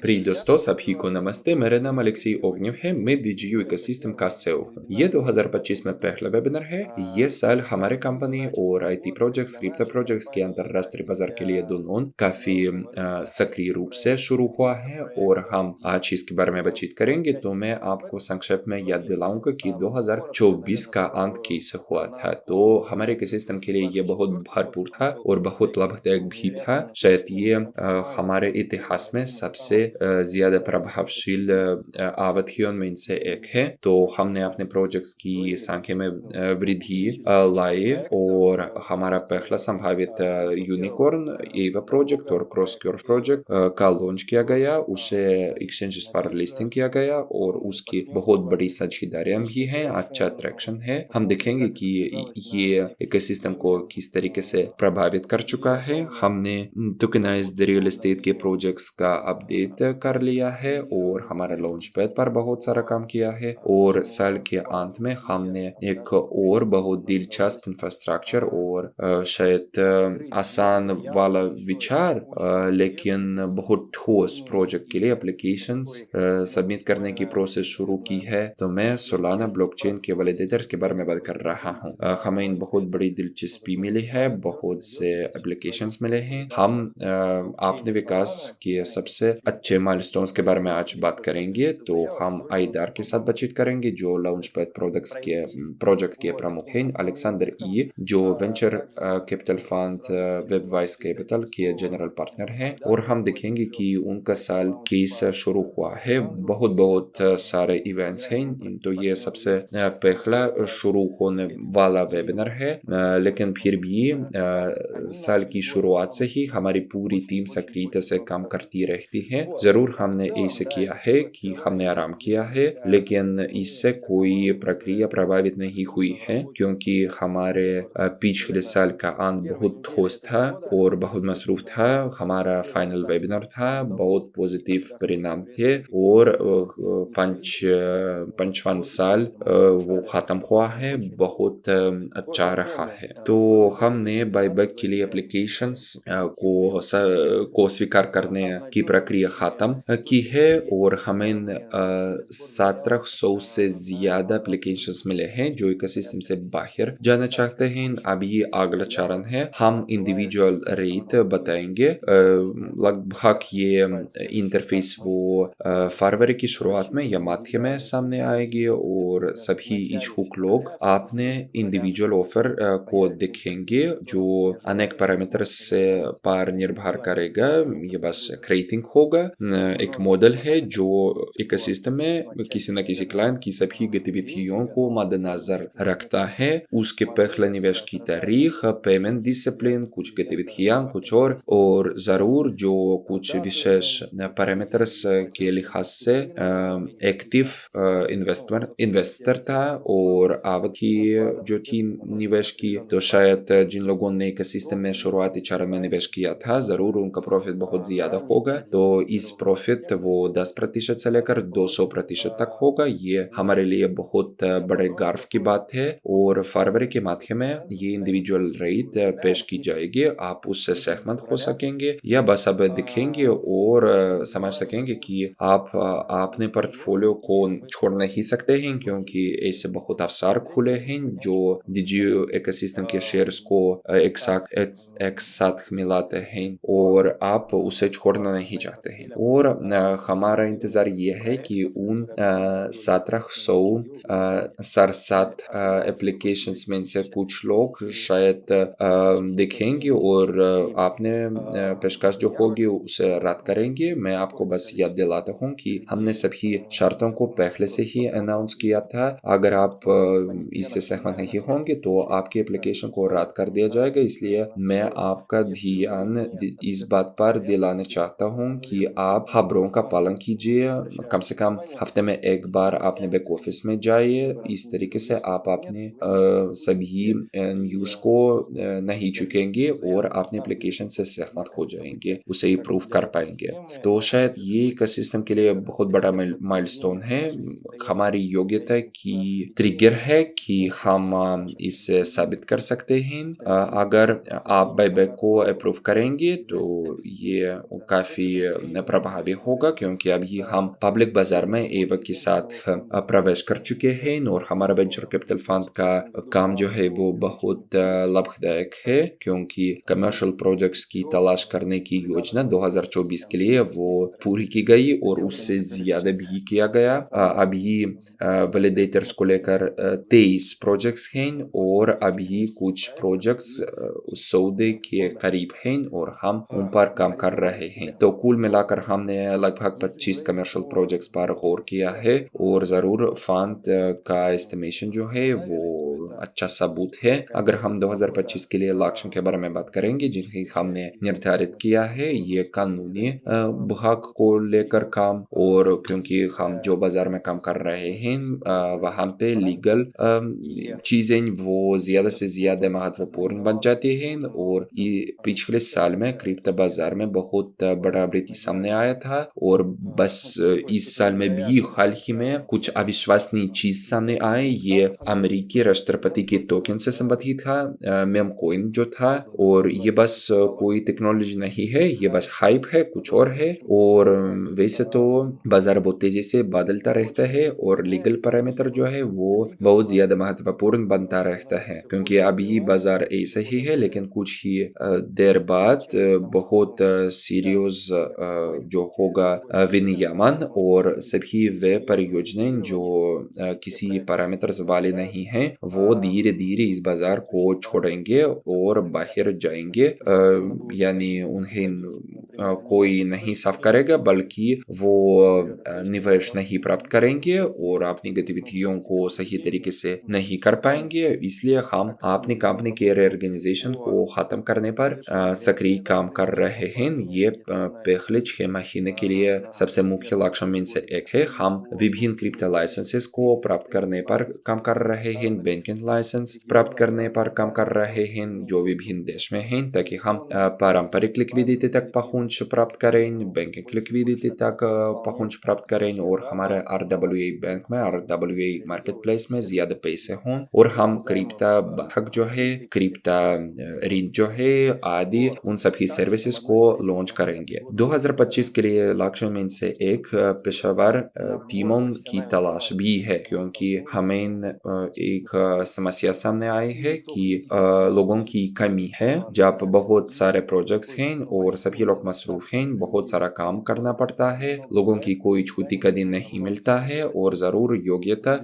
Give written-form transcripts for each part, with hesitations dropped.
प्रिय दोस्तों, सभी को नमस्ते। मेरा नाम अलेक्सी ओग्नेव है। मैं DigiU इकोसिस्टम का सेओ हूँ। ये 2025 में पहला वेबिनार है। ये साल हमारे कंपनी और IT प्रोजेक्ट्स, क्रिप्टो प्रोजेक्ट्स के अंतरराष्ट्रीय बाजार के लिए दोनों काफी सक्रिय रूप से शुरू हुआ है और हम आज इसके बारे में बातचीत करेंगे। तो मैं आपको संक्षेप में याद दिलाऊंगा कि 2024 का अंत कैसे हुआ था। तो हमारे इकोसिस्टम के लिए ये बहुत भरपूर था और बहुत लाभदायक भी था। शायद ये हमारे इतिहास में सबसे ज्यादा प्रभावशील अवधियों में से एक है। तो हमने अपने प्रोजेक्ट्स की संख्या में वृद्धि लाई और हमारा पहला संभावित यूनिकॉर्न एवा प्रोजेक्ट और क्रॉस कर्व प्रोजेक्ट का लॉन्च किया गया। उसे एक्सचेंजेस पर लिस्टिंग किया गया और उसकी बहुत बड़ी साझेदारियां भी हैं। अच्छा अट्रैक्शन है। हम देखेंगे कि ये इकोसिस्टम को किस तरीके से प्रभावित कर चुका है। हमने टोकनाइज्ड रियल एस्टेट के प्रोजेक्ट्स का अपडेट कर लिया है और हमारा लॉन्च पैड पर बहुत सारा काम किया है। और साल के अंत में हमने एक और बहुत दिलचस्प इंफ्रास्ट्रक्चर और शायद आसान वाला विचार लेकिन बहुत ठोस प्रोजेक्ट के लिए एप्लीकेशंस सबमिट करने की प्रोसेस शुरू की है। तो मैं सोलाना ब्लॉकचेन के वैलिडेटर्स के बारे में बात कर रहा हूँ। हमें इन बहुत बड़ी दिलचस्पी मिली है, बहुत से एप्लीकेशंस मिले हैं। हम आपने विकास के सबसे अच्छे माइलस्टोन्स के बारे में आज बात करेंगे। तो हम आईदार के साथ बातचीत करेंगे जो लॉन्च पैड प्रोजेक्ट के प्रमुख हैं। अलेक्जेंडर ई जो वेंचर कैपिटल फंड वेबवाइस कैपिटल के जनरल पार्टनर हैं। और हम देखेंगे कि उनका साल कैसे शुरू हुआ है। बहुत सारे इवेंट्स हैं। तो ये सबसे पहला शुरू होने वाला वेबिनार है, लेकिन फिर भी साल की शुरुआत से ही हमारी पूरी टीम सक्रियता से काम करती रहती है। जरूर हमने ऐसे किया है कि हमने आराम किया है, लेकिन इससे कोई प्रक्रिया प्रभावित नहीं हुई है क्योंकि हमारे पिछले साल का अंत बहुत ठोस था और बहुत मसरूफ था। हमारा फाइनल वेबिनार था, बहुत पॉजिटिव परिणाम थे और 55 साल वो खत्म हुआ है, बहुत अच्छा रहा है। तो हमने बायबैक के लिए एप्लीकेशंस को स्वीकार करने की प्रक्रिया खत्म की है और हमें 1700 से ज्यादा एप्लीकेशंस मिले हैं जो इकोसिस्टम से बाहर जाना चाहते हैं। अब ये अगला चरण है। हम इंडिविजुअल रेट बताएंगे। लगभग ये इंटरफेस वो फरवरी की शुरुआत में या मध्य में सामने आएगी और सभी इच्छुक लोग अपने इंडिविजुअल ऑफर को देखेंगे जो अनेक पैरामीटर्स से पर निर्भर करेगा। ये बस क्रिएटिंग होगा। एक मॉडल है जो इकोसिस्टम में किसी न किसी क्लाइंट की सभी गतिविधियों को मद्देनजर रखता है। उसके पहले निवेश की तारीख, पेमेंट डिसिप्लिन, कुछ गतिविधियां, कुछ और जरूर जो कुछ विशेष पैरामीटर्स के लिहाज से एक्टिव इन्वेस्टर था और अवधि जो थी निवेश की। तो शायद जिन लोगों ने इकोसिस्टम में शुरुआती चरण में निवेश किया था, जरूर उनका प्रॉफिट बहुत ज्यादा होगा। तो इस प्रॉफिट वो 10% से लेकर 200% तक होगा। ये हमारे लिए बहुत बड़े गर्व की बात है और फरवरी के मध्य में ये इंडिविजुअल रेट पेश की जाएगी। आप उससे सहमत हो सकेंगे या बस अब दिखेंगे और समझ सकेंगे कि आप अपने पोर्टफोलियो को छोड़ नहीं सकते हैं क्योंकि ऐसे बहुत अवसर खुले हैं जो DigiU इकोसिस्टम के शेयर्स को एक साथ मिलाते हैं और आप उसे छोड़ना नहीं चाहते हैं। और हमारा इंतजार ये है कि उन 1767 एप्लीकेशंस में से कुछ लोग शायद देखेंगे और आपने पेशकश जो होगी उसे रद्द करेंगे। मैं आपको बस याद दिलाता हूँ कि हमने सभी शर्तों को पहले से ही अनाउंस किया था। अगर आप इससे सहमत नहीं होंगे तो आपकी एप्लीकेशन को रद्द कर दिया जाएगा। इसलिए मैं आपका ध्यान इस बात पर दिलाना चाहता हूँ कि आप खबरों का पालन कीजिए। कम से कम हफ्ते में एक बार अपने बैक ऑफिस में जाइए। इस तरीके से आप अपने सभी न्यूज को नहीं चुकेंगे और अपने एप्लीकेशन से सहमत हो जाएंगे, उसे इम्प्रूव कर पाएंगे। तो शायद ये इकोसिस्टम के लिए बहुत बड़ा माइलस्टोन है, हमारी योग्यता की ट्रिगर है कि हम इसे साबित कर सकते हैं। अगर आप बायबैक को अप्रूव करेंगे तो ये काफी प्रभावी होगा, क्योंकि अभी हम पब्लिक बाजार में एवक के साथ प्रवेश कर चुके हैं और हमारा वेंचर कैपिटल फंड का काम जो है वो बहुत लाभदायक है, क्योंकि कमर्शियल प्रोजेक्ट्स की तलाश करने की योजना 2024 के लिए वो पूरी की गई और उससे ज्यादा भी किया गया। अभी वैलिडेटर्स को लेकर 23 प्रोजेक्ट्स हैं और अभी कुछ प्रोजेक्ट्स सौदे के करीब हैं और हम उन पर काम कर रहे हैं। तो कुल मिलाकर हमने लगभग 25 कमर्शियल प्रोजेक्ट्स पर गौर किया है और जरूर फंड का एस्टिमेशन जो है वो अच्छा सबूत है। अगर हम 2025 के लिए लक्ष्यों के बारे में बात करेंगे जिन्हें हमने निर्धारित किया है, ये कानूनी भाग को लेकर काम, और क्योंकि हम जो बाजार में काम कर रहे हैं वहाँ पे लीगल चीजें वो ज्यादा से ज्यादा महत्वपूर्ण बन जाती हैं। और ये पिछले साल में क्रिप्टो बाजार में बहुत बड़ा वृद्धि सामने आया था और बस इस साल में भी हाल ही में कुछ अविश्वसनीय चीज सामने आए। ये अमेरिकी राष्ट्रपति के टोकन से संबंधित था, मेम कॉइन जो था, और ये बस कोई टेक्नोलॉजी नहीं है, ये बस हाइप है, कुछ और है। और वैसे तो बाजार बहुत तेजी से बदलता रहता है और लीगल पैरामीटर जो है वो बहुत ज्यादा महत्वपूर्ण बनता रहता है, क्योंकि अभी बाजार ऐसा ही है, लेकिन कुछ ही देर बाद बहुत सीरियस जो होगा विनियमन और सभी वे परियोजनाएं जो किसी पैरामीटर्स वाले नहीं हैं वो धीरे धीरे इस बाजार को छोड़ेंगे और बाहर जाएंगे, यानी उन्हें कोई नहीं साफ करेगा, बल्कि वो निवेश नहीं प्राप्त करेंगे और अपनी गतिविधियों को सही तरीके से नहीं कर पाएंगे। इसलिए हम अपनी कंपनी के रिऑर्गेनाइजेशन को खत्म करने पर सक्रिय काम कर रहे हैं। ये पिछले 6 महीने के लिए सबसे मुख्य लक्ष्य में से एक है। हम विभिन्न क्रिप्टो लाइसेंसेस को प्राप्त करने पर काम कर रहे हैं, बैंकिंग लाइसेंस प्राप्त करने पर काम कर रहे हैं जो विभिन्न देश में हैं, ताकि हम पारंपरिक लिक्विडिटी तक पहुंच प्राप्त करें, बैंकिंग लिक्विडिटी तक पहुंच प्राप्त करें और हमारे RWA बैंक में, RWA मार्केट प्लेस में ज्यादा पैसे हों, और हम क्रिप्टो भाग जो है, क्रिप्टो ऋण जो है आदि उन सभी सर्विसेज को लॉन्च करेंगे। 2025 के लिए लक्ष्य में से एक पेशेवर टीमों की तलाश भी है, क्योंकि हमें एक समस्या सामने आई है कि लोगों की कमी है। जब बहुत सारे प्रोजेक्ट्स हैं और सभी लोग मसरूफ हैं, बहुत सारा काम करना पड़ता है, लोगों की कोई छुट्टी का दिन नहीं मिलता है और जरूर योग्यता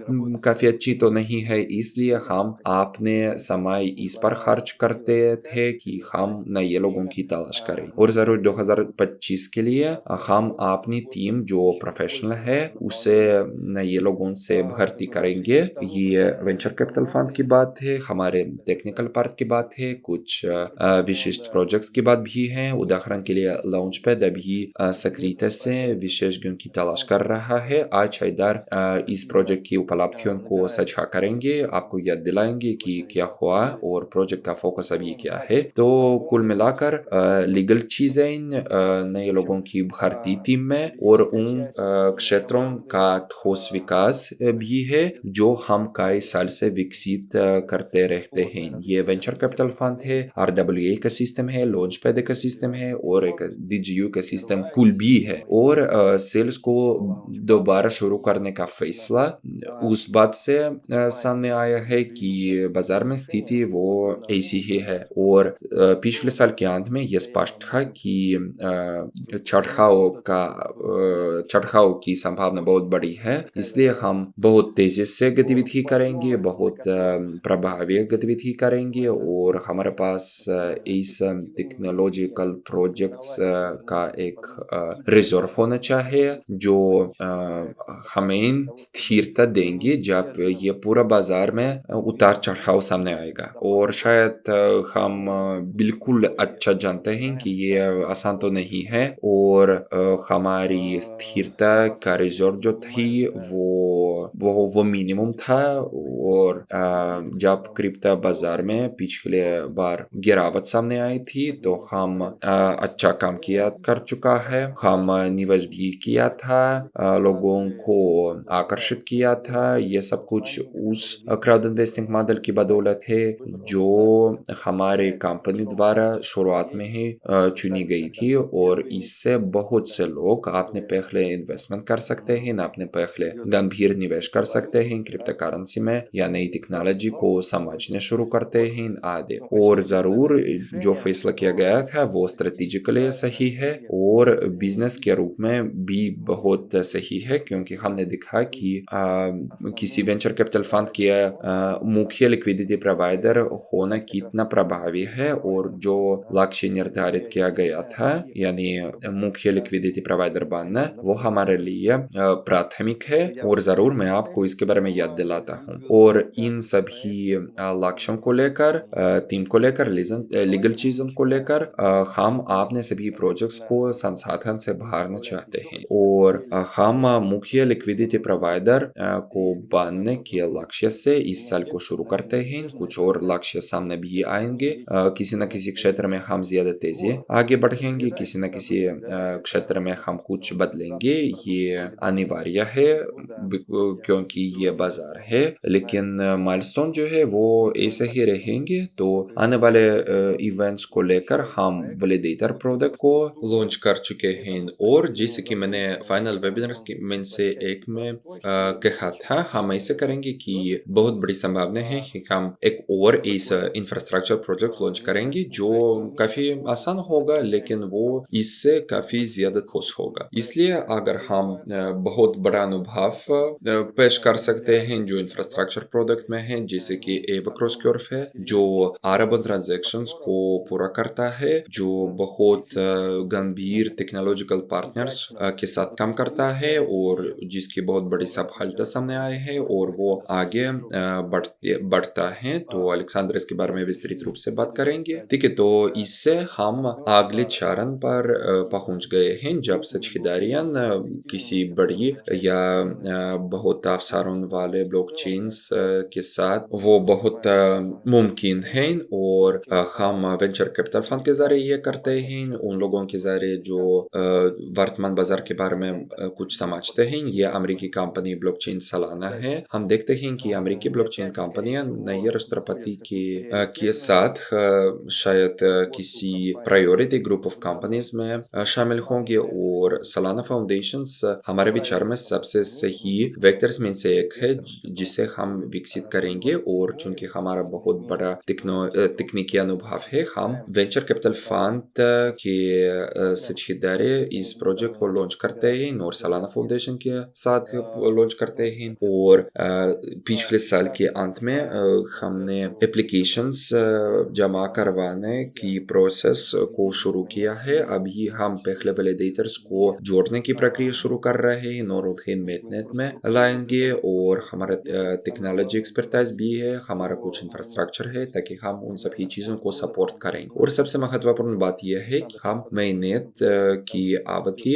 काफी अच्छी तो नहीं है, इसलिए हम अपने समय इस पर खर्च करते थे कि हम नए लोगों की तलाश करें। और जरूर 2025 के लिए हम अपनी टीम जो प्रोफेशनल है उसे नए लोगों से भर्ती करेंगे। ये वेंचर कैपिटल फंड की बात है, हमारे टेक्निकल पार्ट की बात है, कुछ विशिष्ट प्रोजेक्ट्स की बात भी है। उदाहरण के लिए लॉन्च पैड अभी सक्रियता से विशेषज्ञों की तलाश कर रहा है। आज हैदर इस प्रोजेक्ट की उपलब्धियों को साझा करेंगे, आपको याद दिलाएंगे कि क्या हुआ और प्रोजेक्ट का फोकस अभी क्या है। तो कुल मिलाकर लीगल चीजें, नए लोगों की भर्ती टीम में और उन क्षेत्रों का ठोस विकास भी है जो हम कई साल से विकसित करते रहते हैं। ये वेंचर कैपिटल फंड है, RWA का सिस्टम है, लॉन्च पैड का सिस्टम है और एक DGU का सिस्टम कुल भी है। और सेल्स को दोबारा शुरू करने का फैसला उस बात से सामने आया है कि बाजार में स्थिति वो ऐसी ही है और पिछले साल के अंत में यह स्पष्ट था कि चढ़ाव की संभावना बहुत बड़ी है। इसलिए हम बहुत तेजी से गतिविधि करेंगे, बहुत प्रभावी गतिविधि करेंगे और हमारे पास इस टेक्नोलॉजिकल प्रोजेक्ट्स का एक रिजर्व होना चाहिए जो हमें स्थिरता देंगे जब ये पूरा बाजार में उतार चढ़ाव सामने आएगा। और शायद हम बिल्कुल अच्छा जानते हैं कि ये आसान तो नहीं है और हमारी स्थिरता का रिजर्व जो थी वो वो मिनिमम था। और जब क्रिप्टो बाजार में पिछले बार गिरावट सामने आई थी तो हम अच्छा काम किया कर चुका है। हम निवेश भी किया था, लोगों को आकर्षित किया था। ये सब कुछ उस क्राउड इन्वेस्टिंग मॉडल की बदौलत है जो हमारे कंपनी द्वारा शुरुआत में ही चुनी गई थी। और इससे बहुत से लोग अपने पहले इन्वेस्टमेंट कर सकते हैं, अपने पहले गंभीर निवेश कर सकते हैं क्रिप्टो करेंसी में, या नई टेक्नोलॉजी को समझने शुरू करते हैं आदि। और जरूर जो फैसला किया गया था वो स्ट्रेटेजिकली सही है और बिजनेस के रूप में भी बहुत सही है, क्योंकि हमने देखा कि किसी वेंचर कैपिटल फंड के मुख्य लिक्विडिटी प्रोवाइडर होना कितना प्रभावी है। और जो लक्ष्य निर्धारित किया गया था, यानी मुख्य लिक्विडिटी प्रोवाइडर बनना, वो हमारे लिए प्राथमिक है। और जरूर मैं आपको इसके बारे में याद दिलाता हूँ। और इन सभी लक्ष्यों को लेकर, टीम को लेकर, लीगल चीजों को लेकर हम अपने सभी प्रोजेक्ट्स को संसाधन से भरना चाहते हैं। और हम मुख्य लिक्विडिटी प्रोवाइडर को बनने के लक्ष्य से इस साल को शुरू करते हैं। कुछ और लक्ष्य सामने भी आएंगे। किसी न किसी क्षेत्र में हम ज्यादा तेजी आगे बढ़ेंगे, किसी न किसी क्षेत्र में हम कुछ बदलेंगे। ये अनिवार्य है क्योंकि ये बाजार है, लेकिन माइलस्टोन जो है वो ऐसे ही रहेंगे। तो आने वाले इवेंट्स को लेकर हम वैलिडेटर प्रोडक्ट को लॉन्च कर चुके हैं। और जैसे कि मैंने फाइनल वेबिनार्स में से एक में कहा था, हम ऐसे करेंगे कि बहुत बड़ी संभावना है कि हम एक और ऐसा इंफ्रास्ट्रक्चर प्रोजेक्ट लॉन्च करेंगे जो काफी आसान होगा, लेकिन वो इससे काफी ज्यादा ठोस होगा। इसलिए अगर हम बहुत बड़ा अनुभव पेश कर सकते हैं जो इंफ्रास्ट्रक्चर प्रोडक्ट में है, जैसे कि एवोक्रोस कर्व है जो अरबन ट्रांजैक्शंस को पूरा करता है, जो बहुत गंभीर टेक्नोलॉजिकल पार्टनर्स के साथ काम करता है और जिसकी बहुत बड़ी सफलता सामने आई है और वो आगे बढ़ता है। तो अलेक्जेंडर इसके बारे में विस्तृत रूप से बात करेंगे। ठीक है, तो इससे हम अगले चरण पर पहुंच गए हैं, जब साझेदारियां किसी बड़ी या बहुत अवसरों वाले ब्लॉकचेन्स के साथ वो बहुत मुमकिन है। और हम वेंचर कैपिटल फंड के जरिए ये करते हैं, उन लोगों के जरिए जो वर्तमान बाजार के बारे में कुछ समझते हैं। ये अमेरिकी कंपनी ब्लॉकचेन सालाना है। हम देखते हैं कि अमेरिकी ब्लॉकचेन कंपनियां नए राष्ट्रपति के साथ शायद किसी प्रायोरिटी ग्रुप ऑफ कंपनीज में शामिल होंगे। और सालाना फाउंडेशंस हमारे विचार में सबसे सही वेक्टर्स में से एक है जिसे हम विकसित करेंगे। और चूंकि हमारा बहुत बड़ा तकनीकी अनुभव है, हम वेंचर कैपिटल फंड के साझेदारी इस प्रोजेक्ट को लॉन्च करते हैं और सालाना फाउंडेशन के साथ लॉन्च करते हैं। और पिछले साल के अंत में हमने एप्लीकेशंस जमा करवाने की प्रोसेस को शुरू किया है। अभी हम पहले वैलिडेटर्स को जोड़ने की प्रक्रिया शुरू कर रहे हैं और उन्हें मेटनेट में लाएंगे। और हमारा टेक्नोलॉजी एक्सपर्टाइज भी है, हमारा कुछ इंफ्रास्ट्रक्चर है, ताकि हम उन सभी चीजों को सपोर्ट करें। और सबसे महत्वपूर्ण बात यह है कि हम मेटनेट की अवधि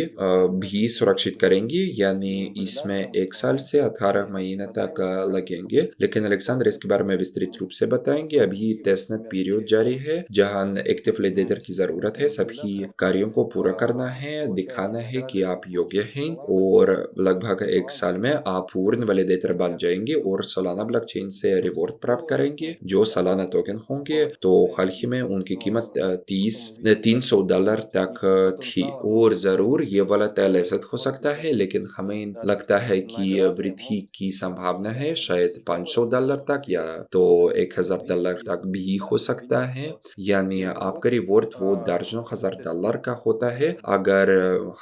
भी सुरक्षित करेंगे, यानी इसमें 1 साल से 18 महीने तक लगेंगे। लेकिन अलेक्जेंडर इसके बारे में विस्तृत रूप से बताएंगे। अभी टेस्टनेट पीरियड जारी है, जहां एक्टिव वैलिडेटर की जरूरत है। सभी कार्यों को पूरा करना है, दिखाना है कि आप योग्य हैं, और लगभग 1 साल में आप पूर्ण वैलिडेटर बन जाएंगे और सालाना ब्लॉकचेन से रिवॉर्ड प्राप्त करेंगे जो सालाना टोकन होंगे। तो हाल ही में उनकी कीमत $300 तक थी। और जरूर ये वोलेटाइल एसेट हो सकता है, लेकिन हमें लगता है कि वृद्धि की संभावना है शायद $500 तक, या तो $1000 तक भी हो सकता है। यानी आपका रिवॉर्ड वो दर्जनों हजार डॉलर का होता है। अगर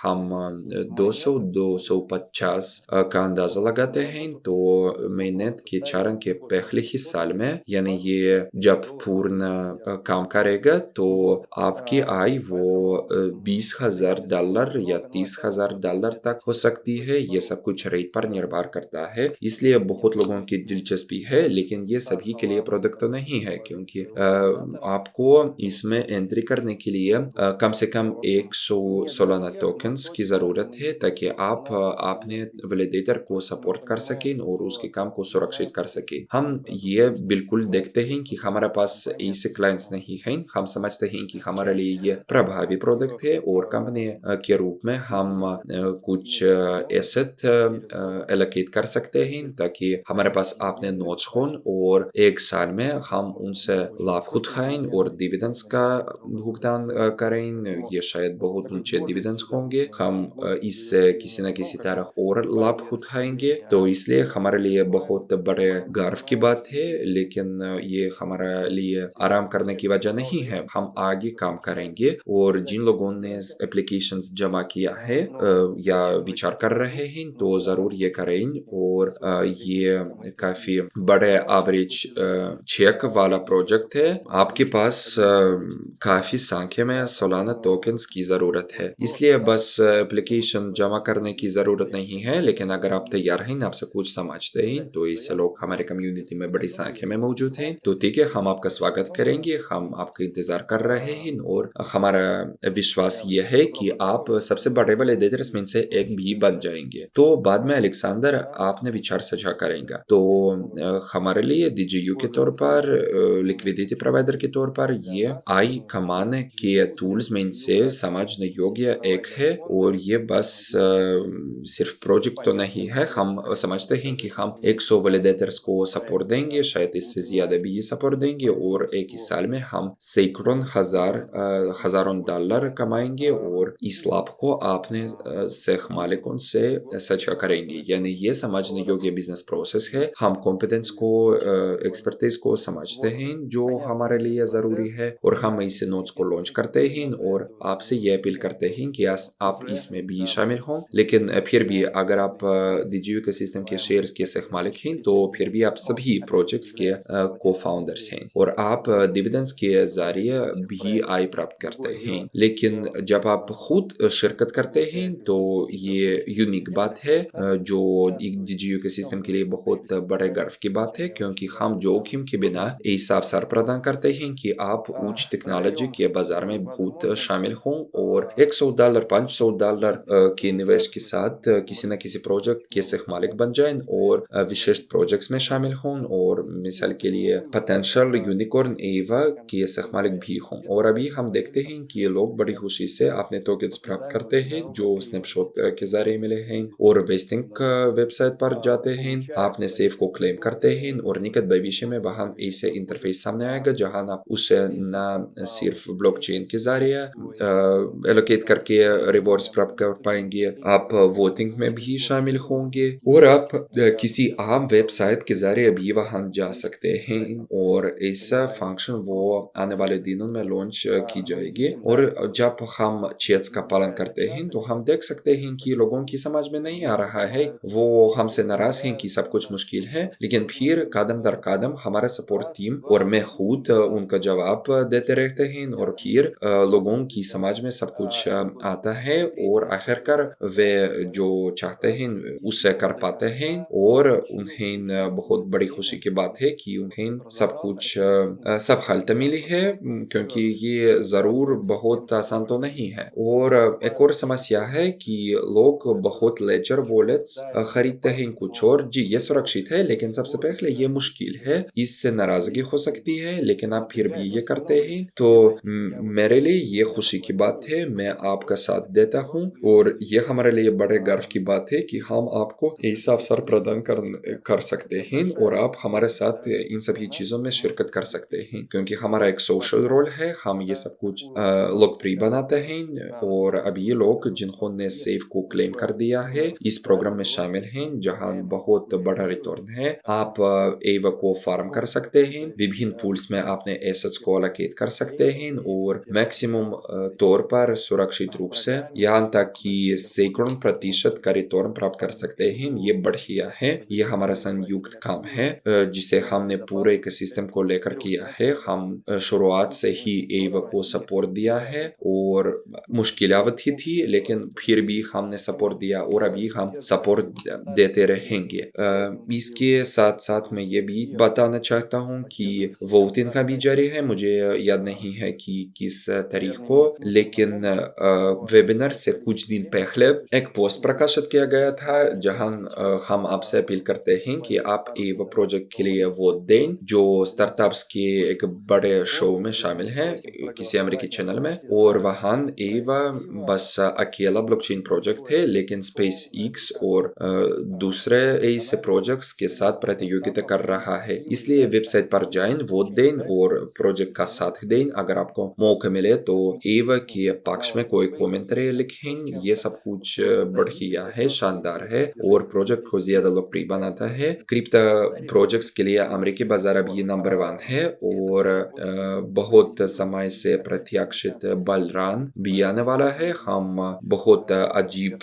हम 200-250 का अंदाजा लगाते हैं तो मेहनत के चरण के पहले ही साल में, यानी ये जब पूर्ण काम करेगा, तो आपकी आय वो $20,000 या $30,000 तक हो सकती है। ये सब कुछ रेट पर निर्भर करता है, इसलिए बहुत लोगों की दिलचस्पी है। लेकिन ये सभी के लिए प्रोडक्ट तो नहीं है, क्योंकि आपको इसमें एंट्री करने के लिए कम से कम 100 सोलाना टोकन्स की जरूरत है, ताकि आप अपने वैलिडेटर को सपोर्ट कर सकें और उसके काम को सुरक्षित कर सकें। हम ये बिल्कुल देखते हैं कि हमारे पास ऐसे क्लाइंट्स नहीं हैं। हम समझते हैं कि हमारे लिए ये प्रभावी प्रोडक्ट है और कंपनी के रूप में हम कुछ एसेट एलोकेट कर सकते हैं ताकि हमारे पास अपने नोट्स हों और एक साल में हम उनसे लाभ उठाएं और डिविडेंड्स का भुगतान करें। ये शायद बहुत ऊंचे डिविडेंड्स होंगे, हम इससे किसी न किसी तरह और लाभ उठाएंगे। तो इसलिए हमारे लिए बहुत बड़े गर्व की बात है, लेकिन ये हमारे लिए आराम करने की वजह नहीं है। हम आगे काम करेंगे और जिन लोगों ने एप्लीकेशंस जमा किया है या विचार कर रहे हैं तो जरूर ये करें। और ये काफी बड़े एवरेज चेक वाला प्रोजेक्ट है। आपके पास काफी संख्या में सालाना टोकन्स की जरूरत है, इसलिए बस एप्लीकेशन जमा करने की जरूरत नहीं है। लेकिन अगर आप तैयार हैं, आप सब कुछ समझते हैं, तो इससे लोग हमारे कम्युनिटी में बड़ी संख्या में मौजूद हैं। तो ठीक है, हम आपका स्वागत करेंगे, हम आपका इंतजार कर रहे हैं और हमारा विश्वास ये है कि आप सबसे बड़े वैलिडेटर्स में से एक भी बन जाएंगे। तो बाद में अलेक्जेंडर आपने विचार साझा करेंगे। तो हमारे लिए DigiU के तौर पर, लिक्विडिटी प्रोवाइडर के तौर पर ये आय कमाने के टूल्स में से समझने योग्य एक है। और ये बस सिर्फ प्रोजेक्ट तो नहीं है। हम समझते हैं कि हम 100 वैलिडेटर्स को सपोर्ट देंगे, शायद इससे ज्यादा भी सपोर्ट देंगे और एक ही साल में हम सैकड़ों हजारों डॉलर कमाएंगे और इस लाभ को अपने शेख मालिकों से साझा करेंगे। यानी ये समझने योग्य बिजनेस प्रोसेस है। हम कॉम्पिटेंस को, एक्सपर्टीज को समझते हैं जो हमारे लिए जरूरी है और हम ऐसे नोट्स को लॉन्च करते हैं और आपसे ये अपील करते हैं कि आप इसमें भी शामिल हों। लेकिन फिर भी अगर आप DigiU के सिस्टम के शेयर्स के शेख मालिक हैं तो फिर भी आप सभी प्रोजेक्ट्स के को फाउंडर्स हैं और आप डिविडेंड्स के जरिए भी आय प्राप्त करते हैं। लेकिन जब आप खुद शिरकत करते हैं तो ये यूनिक बात है, जो DigiU के सिस्टम के लिए बहुत बड़े गर्व की बात है, क्योंकि हम जोखिम के बिना ऐसा अवसर प्रदान करते हैं कि आप उच्च टेक्नोलॉजी के बाजार में बहुत शामिल हों और $100 $500 के निवेश के साथ किसी न किसी प्रोजेक्ट के शेख मालिक बन जाएं और विशेष प्रोजेक्ट्स में शामिल हों और मिसाल के लिए पोटेंशियल यूनिकॉर्न एवा के शेख मालिक भी हों। और अभी हम देखते हैं कि ये लोग बड़ी खुशी से अपने टोकन्स प्राप्त करते हैं जो स्नैपशॉट के जरिए मिले हैं और वेस्टिंग वेबसाइट पर जाते हैं, अपने सेफ को क्लेम करते हैं और निकट भविष्य में वहां ऐसे इंटरफेस सामने आएगा जहां आप उसे न सिर्फ ब्लॉकचेन के जरिए एलोकेट करके रिवॉर्ड्स प्राप्त कर पाएंगे, आप वोटिंग में भी शामिल होंगे और आप किसी आम वेबसाइट के जरिए भी वहां जा सकते हैं। और ऐसा फंक्शन वो आने वाले दिनों में लॉन्च की जाएगी। और जब हम चैट्स का पालन करते हैं तो हम देख सकते हैं कि लोगों की समझ में नहीं आ रहा है, वो हमसे नाराज हैं कि सब कुछ मुश्किल है, लेकिन फिर कदम दर कदम हमारा सपोर्ट टीम और मैं खुद उनका जवाब देते रहते हैं और फिर लोगों की समझ में सब कुछ आता है और आखिरकार वे जो चाहते हैं उसे कर पाते हैं। और उन्हें बहुत बड़ी खुशी की बात है कि उन्हें सब कुछ सफलता मिली है, क्योंकि ये जरूर बहुत आसान तो नहीं है। और एक और समस्या है कि लोग बहुत लेजर वॉलेट्स खरीदते हैं कुछ और। जी, ये सुरक्षित है, लेकिन सबसे पहले ये मुश्किल है, इससे नाराजगी हो सकती है, लेकिन आप फिर भी ये करते हैं। तो मेरे लिए ये खुशी की बात है, मैं आपका साथ देता हूँ और ये हमारे लिए बड़े गर्व की बात है कि हम आपको ऐसा अवसर प्रदान कर सकते हैं और आप हमारे साथ इन सभी चीजों में शिरकत कर सकते हैं, क्योंकि हमारा एक सोशल रोल है। हम ये सब कुछ लोकप्रिय बनाते हैं और अब ये लोग जिन्होंने सेफ को क्लेम कर दिया है इस प्रोग्राम में शामिल हैं जहां बहुत बड़ा रिटर्न है। आप एवा को फार्म कर सकते हैं, विभिन्न पूल्स में अपने एसेट्स को अलोकेट कर सकते हैं और मैक्सिमम तौर पर सुरक्षित रूप से यहाँ तक कि सैकड़ों % का रिटर्न प्राप्त कर सकते हैं। ये बढ़िया है, ये हमारा संयुक्त काम है जिसे हमने पूरे इकोसिस्टम को लेकर किया है। हम शुरुआत से ही एवा को सपोर्ट दिया है और मुश्किलात थी, लेकिन फिर भी हमने सपोर्ट दिया और अभी हम सपोर्ट देते रहेंगे। इसके साथ साथ मैं ये भी बताना चाहता हूँ कि वोटिंग का भी जारी है। मुझे याद नहीं है कि किस तारीख को, लेकिन वेबिनार से कुछ दिन पहले एक पोस्ट प्रकाशित किया गया था जहां हम आपसे अपील करते हैं कि आप एव प्रोजेक्ट के लिए वोट दें जो स्टार्टअप्स के एक बड़े शो में शामिल है किसी अमेरिकी चैनल में, और वहां एव बस अकेला ब्लॉकचेन प्रोजेक्ट है, लेकिन स्पेस एक्स और दूसरे ऐसे प्रोजेक्ट्स के साथ प्रतियोगिता कर रहा है। इसलिए वेबसाइट पर जाएं, वोट दें और प्रोजेक्ट का साथ दें। अगर आपको मौका मिले तो एव के पक्ष में कोई कमेंट्री लिखें। ये सब कुछ बढ़िया है, शानदार है और प्रोजेक्ट को ज्यादा लोकप्रिय बनाता है। क्रिप्टो प्रोजेक्ट्स के लिए अमेरिकी बाजार अब ये नंबर 1 है और बहुत समय से प्रत्याशित बुल रन भी आने वाला है। हम बहुत अजीब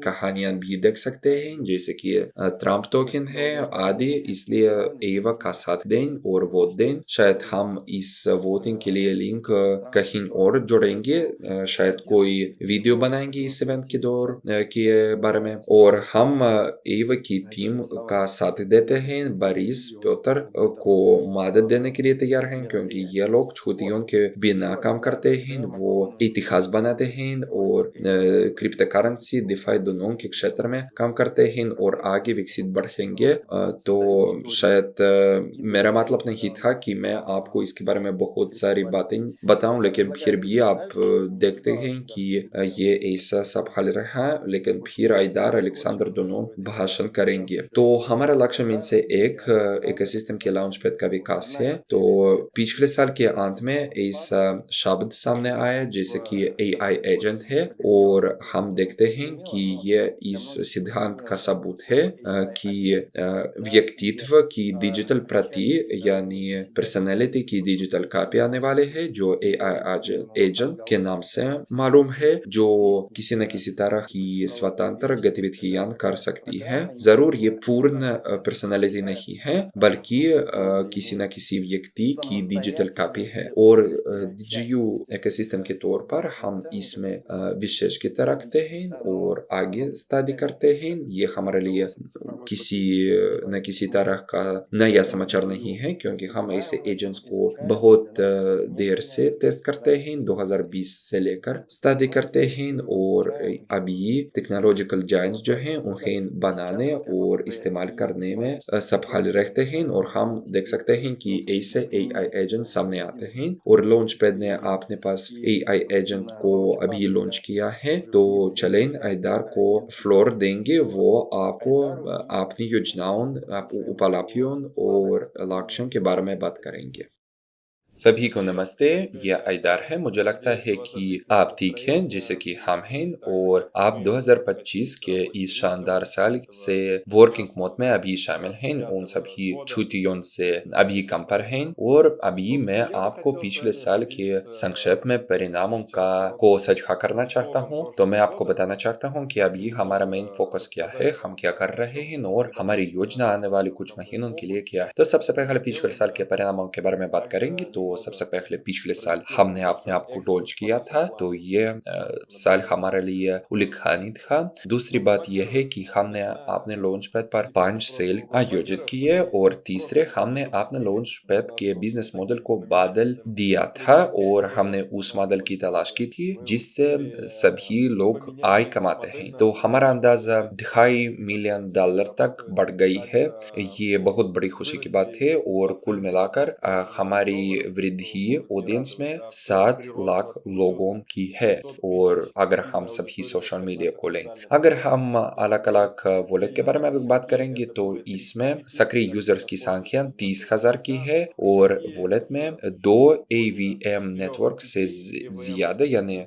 कहानियां भी देख सकते हैं, जैसे कि ट्रम्प टोकन है आदि। इसलिए एवा का साथ दें और वोट दें। शायद हम इस वोटिंग के लिए लिंक कहीं और जोड़ेंगे, शायद कोई वीडियो बनाएंगे इस इवेंट के दौर के बारे में, और हम एवा की टीम का साथ देते हैं। बोरिस प्योतर को मदद देने के लिए तैयार हैं, क्योंकि ये लोग छुट्टियों के बिना काम करते हैं, वो इतिहास बनाते हैं और क्रिप्टो करेंसी डिफाई दोनों के क्षेत्र में काम करते हैं और आगे विकसित बढ़ेंगे। तो शायद मेरा मतलब नहीं था कि मैं आपको इसके बारे में बहुत सारी बातें बताऊं, लेकिन फिर भी आप देखते हैं कि ये ऐसा सब हल रहा है, लेकिन फिर आइदार अलेक्जेंडर दोनों भाषण करेंगे। तो हमारा लक्ष्य में से एक इकोसिस्टम के लॉन्च पैड का विकास है। तो पिछले साल के अंत में ऐसा शब्द सामने आया जैसे कि AI एजेंट है, और हम देखते हैं कि ये इस सिद्धांत का सबूत है कि व्यक्तित्व की डिजिटल प्रति यानी पर्सनैलिटी की डिजिटल कॉपी आने वाले है, जो AI एजेंट के नाम से मालूम है, जो किसी न किसी तरह की स्वतंत्र गतिविधियां कर सकती है। जरूर ये पूर्ण पर्सनैलिटी नहीं है, बल्कि किसी न किसी व्यक्ति की डिजिटल कॉपी है, और DGU इकोसिस्टम के तौर पर हम इसमें विशेषज्ञता रखते हैं और आगे स्टडी करते हैं। ये हमारे लिए किसी न किसी तरह का नया समाचार नहीं है, क्योंकि हम ऐसे एजेंट्स को बहुत देर से टेस्ट करते हैं, 2020 से लेकर स्टडी करते हैं, और अभी टेक्नोलॉजिकल जायंट्स जो हैं उन्हें बनाने और इस्तेमाल करने में सफल रहते हैं, और हम देख सकते हैं कि ऐसे AI एजेंट सामने आते हैं। और लॉन्च पैड ने अपने पास AI एजेंट को अभी लॉन्च किया है, तो चलें आइदार को फ्लोर देंगे, वो आपको अपनी योजनाओं, उपलब्धियों और लक्ष्यों के बारे में बात करेंगे। सभी को नमस्ते, यह आइदार है। मुझे लगता है कि आप ठीक हैं जैसे कि हम हैं, और आप 2025 के इस शानदार साल से वर्किंग मोड में अभी शामिल हैं, उन सभी छुट्टियों से अभी कम पर हैं। और अभी मैं आपको पिछले साल के संक्षेप में परिणामों को साझा करना चाहता हूँ। तो मैं आपको बताना चाहता हूँ कि अभी हमारा मेन फोकस क्या है, हम क्या कर रहे हैं और हमारी योजना आने वाले कुछ महीनों के लिए क्या है। तो सबसे पहले पिछले साल के परिणामों के बारे में बात करेंगे। तो सबसे पहले पिछले साल हमने अपने आप को लॉन्च किया था, तो ये साल हमारे लिए उल्लेखनीय था। दूसरी बात यह है कि हमने अपने लॉन्च पैड पर 5 सेल आयोजित किए, और तीसरे हमने अपने लॉन्च पैड के बिजनेस मॉडल को बदल दिया था, और हमने उस मॉडल की तलाश की थी जिससे सभी लोग आय कमाते हैं। तो हमारा अंदाजा $2.5 मिलियन तक बढ़ गई है। ये बहुत बड़ी खुशी की बात है, और कुल मिलाकर हमारी वृद्धि ऑडियंस में 7 लाख लोगों की है। और अगर हम सभी सोशल मीडिया को लें, अगर हम अलग अलग वॉलेट के बारे में बात करेंगे, तो इसमें सक्रिय यूजर्स की संख्या 30,000 की है, और वॉलेट में 2 AVM नेटवर्क से ज्यादा यानी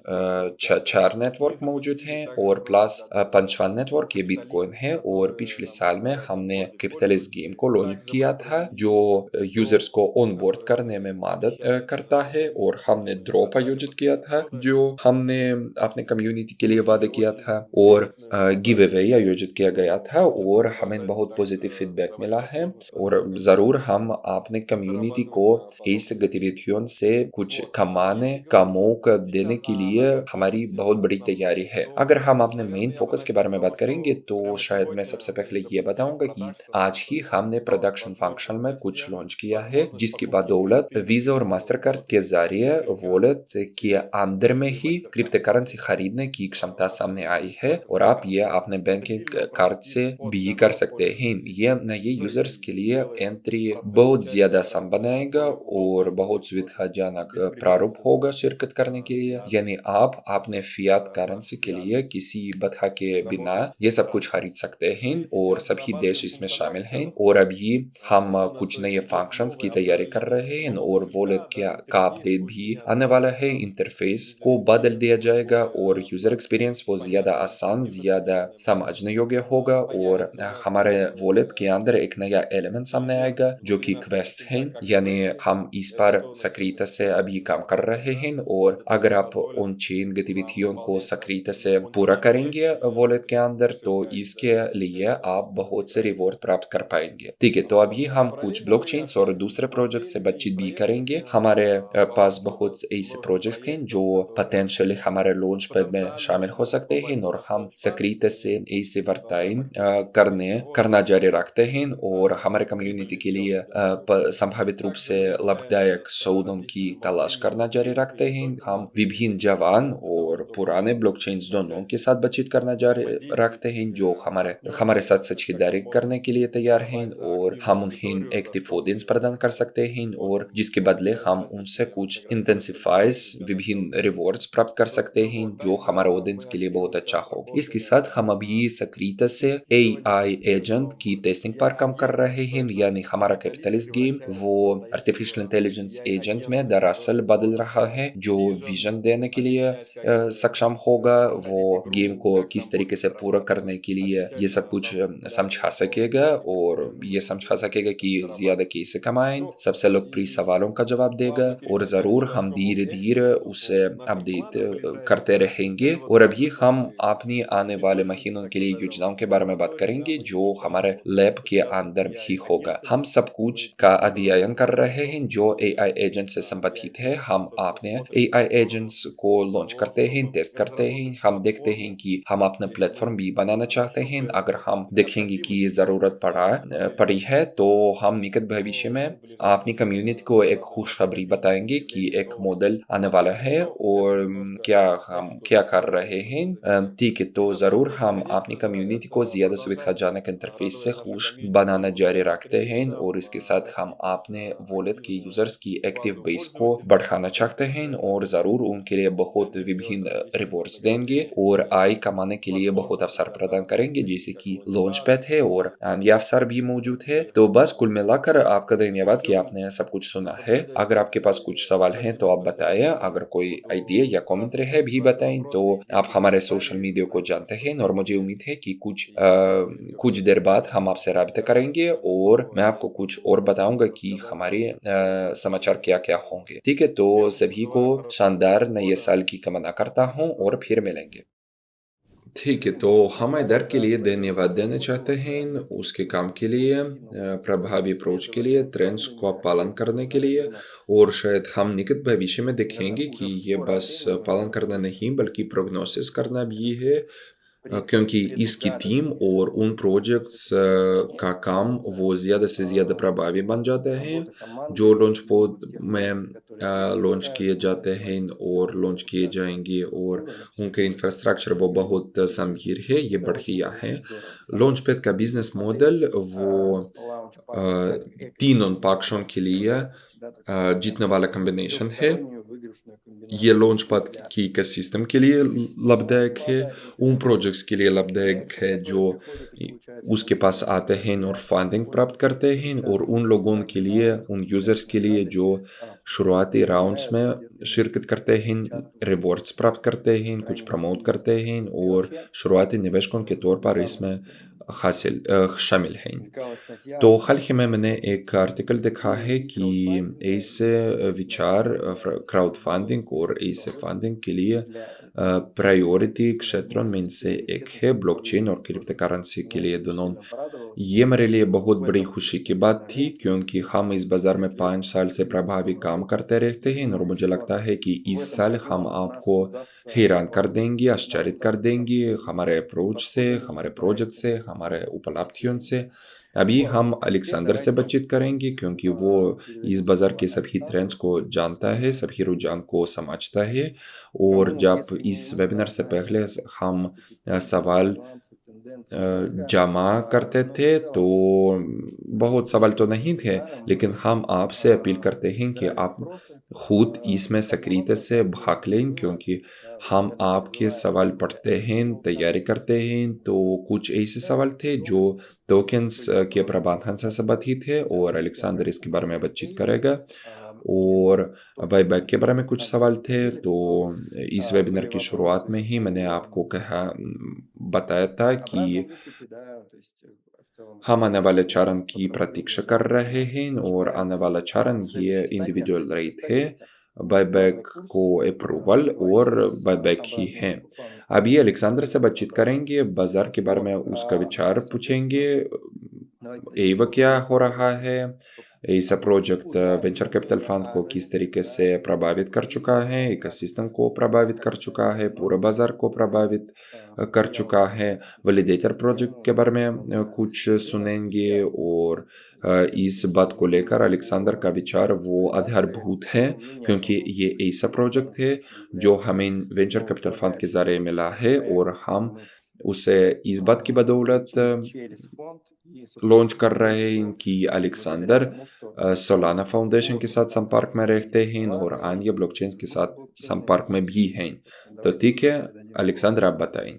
4 नेटवर्क मौजूद हैं, और प्लस 55 नेटवर्क ये बिटकॉइन है। और पिछले साल में हमने कैपिटलिस्ट गेम को लॉन्च किया था, जो यूजर्स को ऑन बोर्ड करने में मदद करता है। और हमने ड्रॉप आयोजित किया था जो हमने अपने कम्युनिटी के लिए वादे किया था, और गिव अवे आयोजित किया गया था और हमें बहुत पॉजिटिव फीडबैक मिला है। और ज़रूर हम अपने कम्युनिटी को इस गतिविधियों से कुछ कमाने का मौका देने के लिए हमारी बहुत बड़ी तैयारी है। अगर हम अपने मेन फोकस के बारे में बात करेंगे तो शायद मैं सबसे पहले ये बताऊंगा कि आज ही हमने प्रोडक्शन फंक्शन में कुछ लॉन्च किया है, जिसकी बदौलत वीजा और मास्टर कार्ड के जरिए वॉलेट के अंदर में ही क्रिप्टो करेंसी खरीदने की क्षमता सामने आई है, और आप ये अपने बैंकिंग कार्ड से भी कर सकते हैं। ये नए यूजर्स के लिए एंट्री बहुत ज्यादा आसान बनाएगा और बहुत सुविधाजनक प्रारूप होगा शिरकत करने के लिए। यानी आप अपने फियाट करेंसी के लिए किसी बाधा के बिना ये सब कुछ खरीद सकते हैं, और सभी देश इसमें शामिल हैं। और अभी हम कुछ नए फंक्शंस की तैयारी कर रहे हैं और वॉलेट का अपडेट भी आने वाला है। इंटरफेस को बदल दिया जाएगा और यूजर एक्सपीरियंस वो ज्यादा आसान, ज्यादा समझने योग्य होगा। और हमारे वॉलेट के अंदर एक नया एलिमेंट सामने आएगा जो कि क्वेस्ट है, यानी हम इस पर सक्रियता से अभी काम कर रहे हैं, और अगर आप उन चेन गतिविधियों को सक्रियता से पूरा करेंगे वॉलेट के अंदर तो इसके लिए आप बहुत से रिवॉर्ड प्राप्त कर पाएंगे। ठीक है, तो अभी हम कुछ ब्लॉकचेन्स और दूसरे प्रोजेक्ट से बातचीत भी करेंगे। हमारे पास बहुत ऐसे प्रोजेक्ट हैं जो पोटेंशियली हमारे लॉन्च पैड में शामिल हो सकते हैं, और हम सक्रियता से ऐसे वर्ताइन करना जारी रखते हैं और हमारे कम्युनिटी के लिए संभावित रूप से लाभदायक सौदों की तलाश करना जारी रखते हैं। हम विभिन्न जवान और पुराने ब्लॉकचेन्स दोनों के साथ बातचीत करना जारी रखते हैं जो हमारे साथ साझेदारी करने के लिए तैयार हैं, और हम उन्हें एक्टिव ऑडियंस प्रदान कर सकते हैं, और जिसके बदले हम उनसे कुछ इंटेंसिफाइज विभिन्न रिवॉर्ड्स प्राप्त कर सकते हैं जो हमारे ऑडियंस के लिए बहुत अच्छा होगा। इसके साथ हम अभी सक्रियता से AI एजेंट की टेस्टिंग पर काम कर रहे हैं, यानी हमारा कैपिटलिस्ट गेम वो आर्टिफिशियल इंटेलिजेंस एजेंट में दरअसल बदल रहा है जो विजन देने के लिए सक्षम होगा। वो गेम को किस तरीके से पूरा करने के लिए ये सब कुछ समझा सकेगा, और ये समझा सकेगा कि ज्यादा कैसे कमाएं, सबसे लोकप्रिय सवालों का जवाब देगा, और जरूर हम धीरे धीरे उसे अपडेट करते रहेंगे। और अभी हम अपनी आने वाले महीनों के लिए योजनाओं के बारे में बात करेंगे जो हमारे लैब के अंदर ही होगा। हम सब कुछ का अध्ययन कर रहे हैं जो AI एजेंट से संबंधित है। हम अपने AI एजेंट्स को लॉन्च करते हैं, टेस्ट करते हैं, हम देखते हैं कि हम अपना प्लेटफॉर्म भी बनाना चाहते हैं। अगर हम देखेंगे कि ये जरूरत पड़ी है तो हम निकट भविष्य में अपनी कम्युनिटी को एक खुशखबरी बताएंगे कि एक मॉडल आने वाला है और हम क्या कर रहे हैं। ठीक है, तो जरूर हम अपनी कम्युनिटी को ज्यादा सुविधाजनक इंटरफेस से खुश बनाना जारी रखते हैं, और इसके साथ हम अपने वॉलेट के यूजर्स की एक्टिव बेस को बढ़ाना चाहते हैं, और जरूर उनके लिए बहुत विभिन्न रिवॉर्ड्स देंगे और आय कमाने के लिए बहुत अवसर प्रदान करेंगे, जैसे कि लॉन्च पैड है और अन्य अवसर भी मौजूद है। तो बस कुल मिलाकर आपका धन्यवाद कि आपने सब कुछ सुना है। अगर आपके पास कुछ सवाल हैं तो आप बताएं, अगर कोई आइडिया या कमेंट्री है भी बताएं। तो आप हमारे सोशल मीडिया को जानते हैं, और मुझे उम्मीद है कि कुछ देर बाद हम आपसे राब्ता करेंगे और मैं आपको कुछ और बताऊंगा कि हमारे समाचार क्या क्या होंगे। ठीक है, तो सभी को शानदार नए साल की कामना करता हूँ और फिर मिलेंगे। ठीक है, तो हम इधर के लिए धन्यवाद देना चाहते हैं उसके काम के लिए, प्रभावी अप्रोच के लिए, ट्रेंड्स का पालन करने के लिए, और शायद हम निकट भविष्य में देखेंगे कि ये बस पालन करना नहीं बल्कि प्रोग्नोसिस करना भी है, क्योंकि इसकी टीम और उन प्रोजेक्ट्स का काम वो ज़्यादा से ज़्यादा प्रभावी बन जाते हैं जो लॉन्च पोड में लॉन्च किए जाते हैं और लॉन्च किए जाएंगे, और उनके इंफ्रास्ट्रक्चर वो बहुत गंभीर है, ये बढ़िया है। लॉन्च पैड का बिजनेस मॉडल वो तीनों पक्षों के लिए जीतने वाला कॉम्बिनेशन है। ये लॉन्च पैड की इकोसिस्टम के लिए लाभदायक है, उन प्रोजेक्ट्स के लिए लाभदायक है जो उसके पास आते हैं और फंडिंग प्राप्त करते हैं, और उन लोगों के लिए, उन यूजर्स के लिए जो शुरुआती राउंड्स में शिरकत करते हैं, रिवॉर्ड्स प्राप्त करते हैं, कुछ प्रमोट करते हैं, और शुरुआती निवेशकों के तौर पर इसमें शामिल हैं। तो हाल ही में मैंने एक आर्टिकल देखा है कि ऐसे विचार क्राउड फंडिंग और ऐसे फंडिंग के लिए प्रायोरिटी क्षेत्रों में से एक है ब्लॉकचेन और क्रिप्टो करेंसी के लिए दोनों। ये मेरे लिए बहुत बड़ी खुशी की बात थी क्योंकि हम इस बाजार में 5 साल से प्रभावी काम करते रहते हैं और मुझे लगता है कि इस साल हम आपको हैरान कर देंगे, आश्चर्यित कर देंगे हमारे अप्रोच से, हमारे प्रोजेक्ट से, हमारे उपलब्धियों से। अभी हम अलेक्जेंडर से बातचीत करेंगे क्योंकि वो इस बाजार के सभी ट्रेंड्स को जानता है, सभी रुझान को समझता है। और जब इस वेबिनार से पहले हम सवाल जमा करते थे तो बहुत सवाल तो नहीं थे, लेकिन हम आपसे अपील करते हैं कि आप खुद इसमें सक्रियता से भाग लें क्योंकि हम आपके सवाल पढ़ते हैं, तैयारी करते हैं। तो कुछ ऐसे सवाल थे जो टोकन्स के प्रबंधन से संबंधित थे और अलेक्जेंडर इसके बारे में बातचीत करेगा। और बायबैक के बारे में कुछ सवाल थे। तो इस वेबिनार की शुरुआत में ही मैंने आपको बताया था कि हम आने वाले चरण की प्रतीक्षा कर रहे हैं और आने वाला चरण ये इंडिविजुअल रेट है, बायबैक को अप्रूवल और बायबैक ही है। अभी अलेक्जेंडर से बातचीत करेंगे, बाजार के बारे में उसका विचार पूछेंगे, एव क्या हो रहा है, ऐसा प्रोजेक्ट वेंचर कैपिटल फंड को किस तरीके से प्रभावित कर चुका है, इकोसिस्टम को प्रभावित कर चुका है, पूरे बाजार को प्रभावित कर चुका है। वैलिडेटर प्रोजेक्ट के बारे में कुछ सुनेंगे और इस बात को लेकर अलेक्जेंडर का विचार वो आधारभूत है क्योंकि ये ऐसा प्रोजेक्ट है जो हमें वेंचर कैपिटल फंड के जरिए मिला है और हम उसे इस बात की बदौलत लॉन्च कर रहे हैं कि अलेक्जेंडर सोलाना फाउंडेशन के साथ संपर्क में रहते हैं और अन्य ब्लॉकचेन के साथ संपर्क में भी हैं। तो ठीक है, अलेक्जेंडर आप बताएं।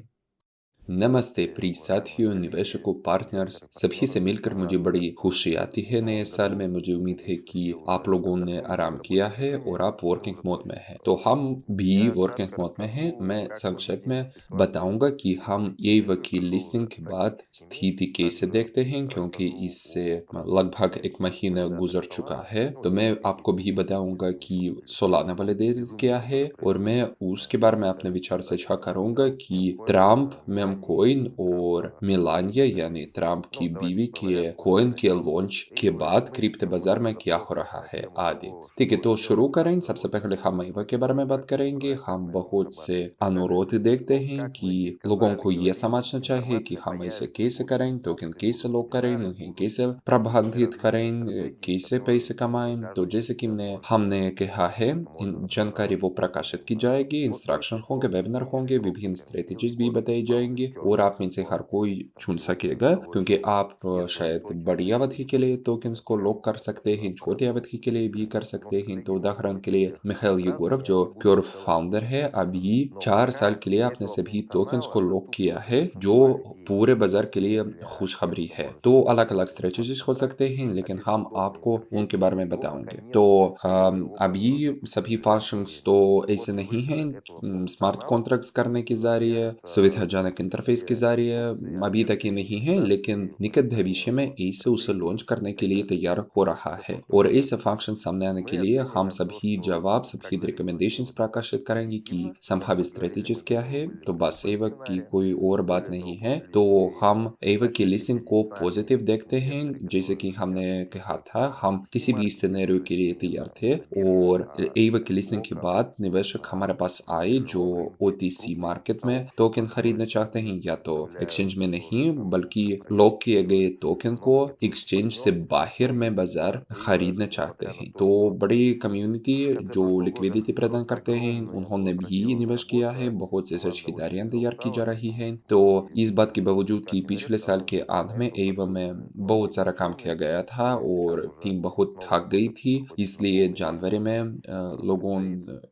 नमस्ते प्रिय साथियों, निवेशकों, पार्टनर्स, सभी से मिलकर मुझे बड़ी खुशी आती है। नए साल में मुझे उम्मीद है कि आप लोगों ने आराम किया है और आप वर्किंग मोड में हैं। तो हम भी वर्किंग मोड में हैं। मैं संक्षेप में बताऊंगा कि हम ये वकील लिस्टिंग के बाद स्थिति कैसे देखते हैं क्योंकि इससे लगभग एक महीना गुजर चुका है। तो मैं आपको भी बताऊंगा कि सोलाना वैलिडेटर क्या है और मैं उसके बारे में अपने विचार साझा करूंगा कि ट्रम्प मेम कॉइन और मेलानिया यानी ट्रम्प की बीवी के कॉइन के लॉन्च के बाद क्रिप्टो बाजार में क्या हो रहा है आदि। ठीक है, तो शुरू करें। सबसे पहले हम मेवा के बारे में बात करेंगे। हम बहुत से अनुरोध देखते हैं कि लोगों को यह समझना चाहिए कि हम ऐसे कैसे करें, टोकन कैसे लॉक करें, उन्हें कैसे प्रबंधित करें, कैसे पैसे कमाएं। तो जैसे कि हमने कहा है, जानकारी वो प्रकाशित की जाएगी, इंस्ट्रक्शन होंगे, वेबिनार होंगे, विभिन्न स्ट्रेटेजीज भी बताई जाएंगी और आप में से हर कोई चुन सकेगा क्योंकि आप शायद बड़ी अवधि के लिए टोकन्स को लॉक कर सकते हैं, छोटी अवधि के लिए भी कर सकते हैं। तो उदाहरण के लिए मिखाइल येगोरव जो क्योर फाउंडर है, अभी 4 साल के लिए आपने सभी टोकन्स को लॉक किया है जो पूरे बाजार के लिए खुशखबरी है। तो अलग अलग स्ट्रेटेजीज हो सकते हैं लेकिन हम आपको उनके बारे में बताएंगे। तो अभी सभी फंक्शंस तो ऐसे नहीं हैं। स्मार्ट कॉन्ट्रैक्ट्स करने के जरिए, सुविधाजनक इंटरफेस के जरिए अभी तक ये नहीं है, लेकिन निकट भविष्य में ऐसे उसे लॉन्च करने के लिए तैयार हो रहा है। और ऐसे फंक्शन सामने आने के लिए हम सभी रिकमेंडेशंस प्रकाशित करेंगे कि संभावित स्ट्रेटेजीज क्या है। तो बस एवक की कोई और बात नहीं है। तो हम एवक की लिस्टिंग को पॉजिटिव देखते हैं। जैसे कि हमने कहा था, हम किसी भी सिनेरियो के लिए तैयार थे और एवक की लिस्टिंग के बाद निवेशक हमारे पास आए जो ओटीसी मार्केट में टोकन खरीदना चाहते हैं, या तो एक्सचेंज में नहीं बल्कि लॉक किए गए टोकन को एक्सचेंज से बाहर में बाजार खरीदना चाहते हैं। तो बड़ी कम्युनिटी जो लिक्विडिटी प्रदान करते हैं उन्होंने भी निवेश किया है। बहुत से साझेदारियां तैयार की जा रही हैं। तो इस बात के बावजूद कि पिछले साल के अंत में एवं में बहुत सारा काम किया गया था और टीम बहुत थक गई थी, इसलिए जनवरी में लोगों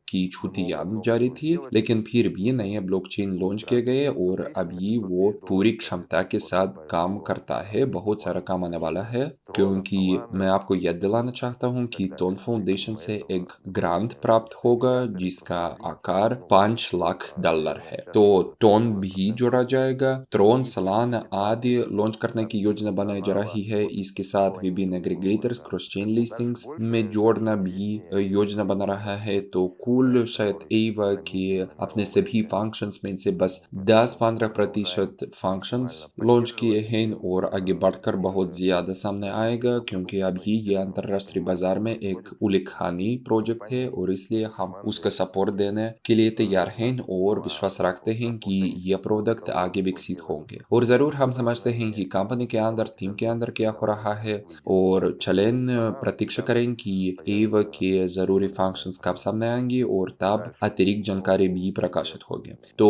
की छुट्टियां जारी थी, लेकिन फिर भी नए ब्लॉकचेन लॉन्च किए गए और अभी वो पूरी क्षमता के साथ काम करता है, बहुत सारा काम आने वाला है। क्योंकि मैं आपको याद दिलाना चाहता हूँ कि टोन फाउंडेशन से एक ग्रांट प्राप्त होगा जिसका आकार $5 लाख है। तो टोन भी जोड़ा जाएगा। ट्रोन सालाना आदि लॉन्च करने की योजना बनाई जा रही है। इसके साथ विभिन्न एग्रीगेटर्स क्रॉस चेन लिस्टिंग्स में जोड़ना भी योजना बना रहा है। तो कुल शायद एवा के अपने सभी फंक्शंस में से बस 10-15% फंक्शंस लॉन्च किए हैं और आगे बढ़कर बहुत ज्यादा सामने आएगा, क्योंकि अभी ये अंतरराष्ट्रीय बाजार में एक उल्लेखनीय प्रोजेक्ट है और इसलिए हम उसका सपोर्ट देने के लिए तैयार हैं और विश्वास रखते हैं कि ये प्रोडक्ट आगे विकसित होंगे। और जरूर हम समझते हैं कि कंपनी के अंदर टीम के अंदर क्या हो रहा है और चलें प्रतीक्षा करें कि एवा के जरूरी फंक्शंस कब सामने आएंगे और तब अतिरिक्त जानकारी भी प्रकाशित होगी। तो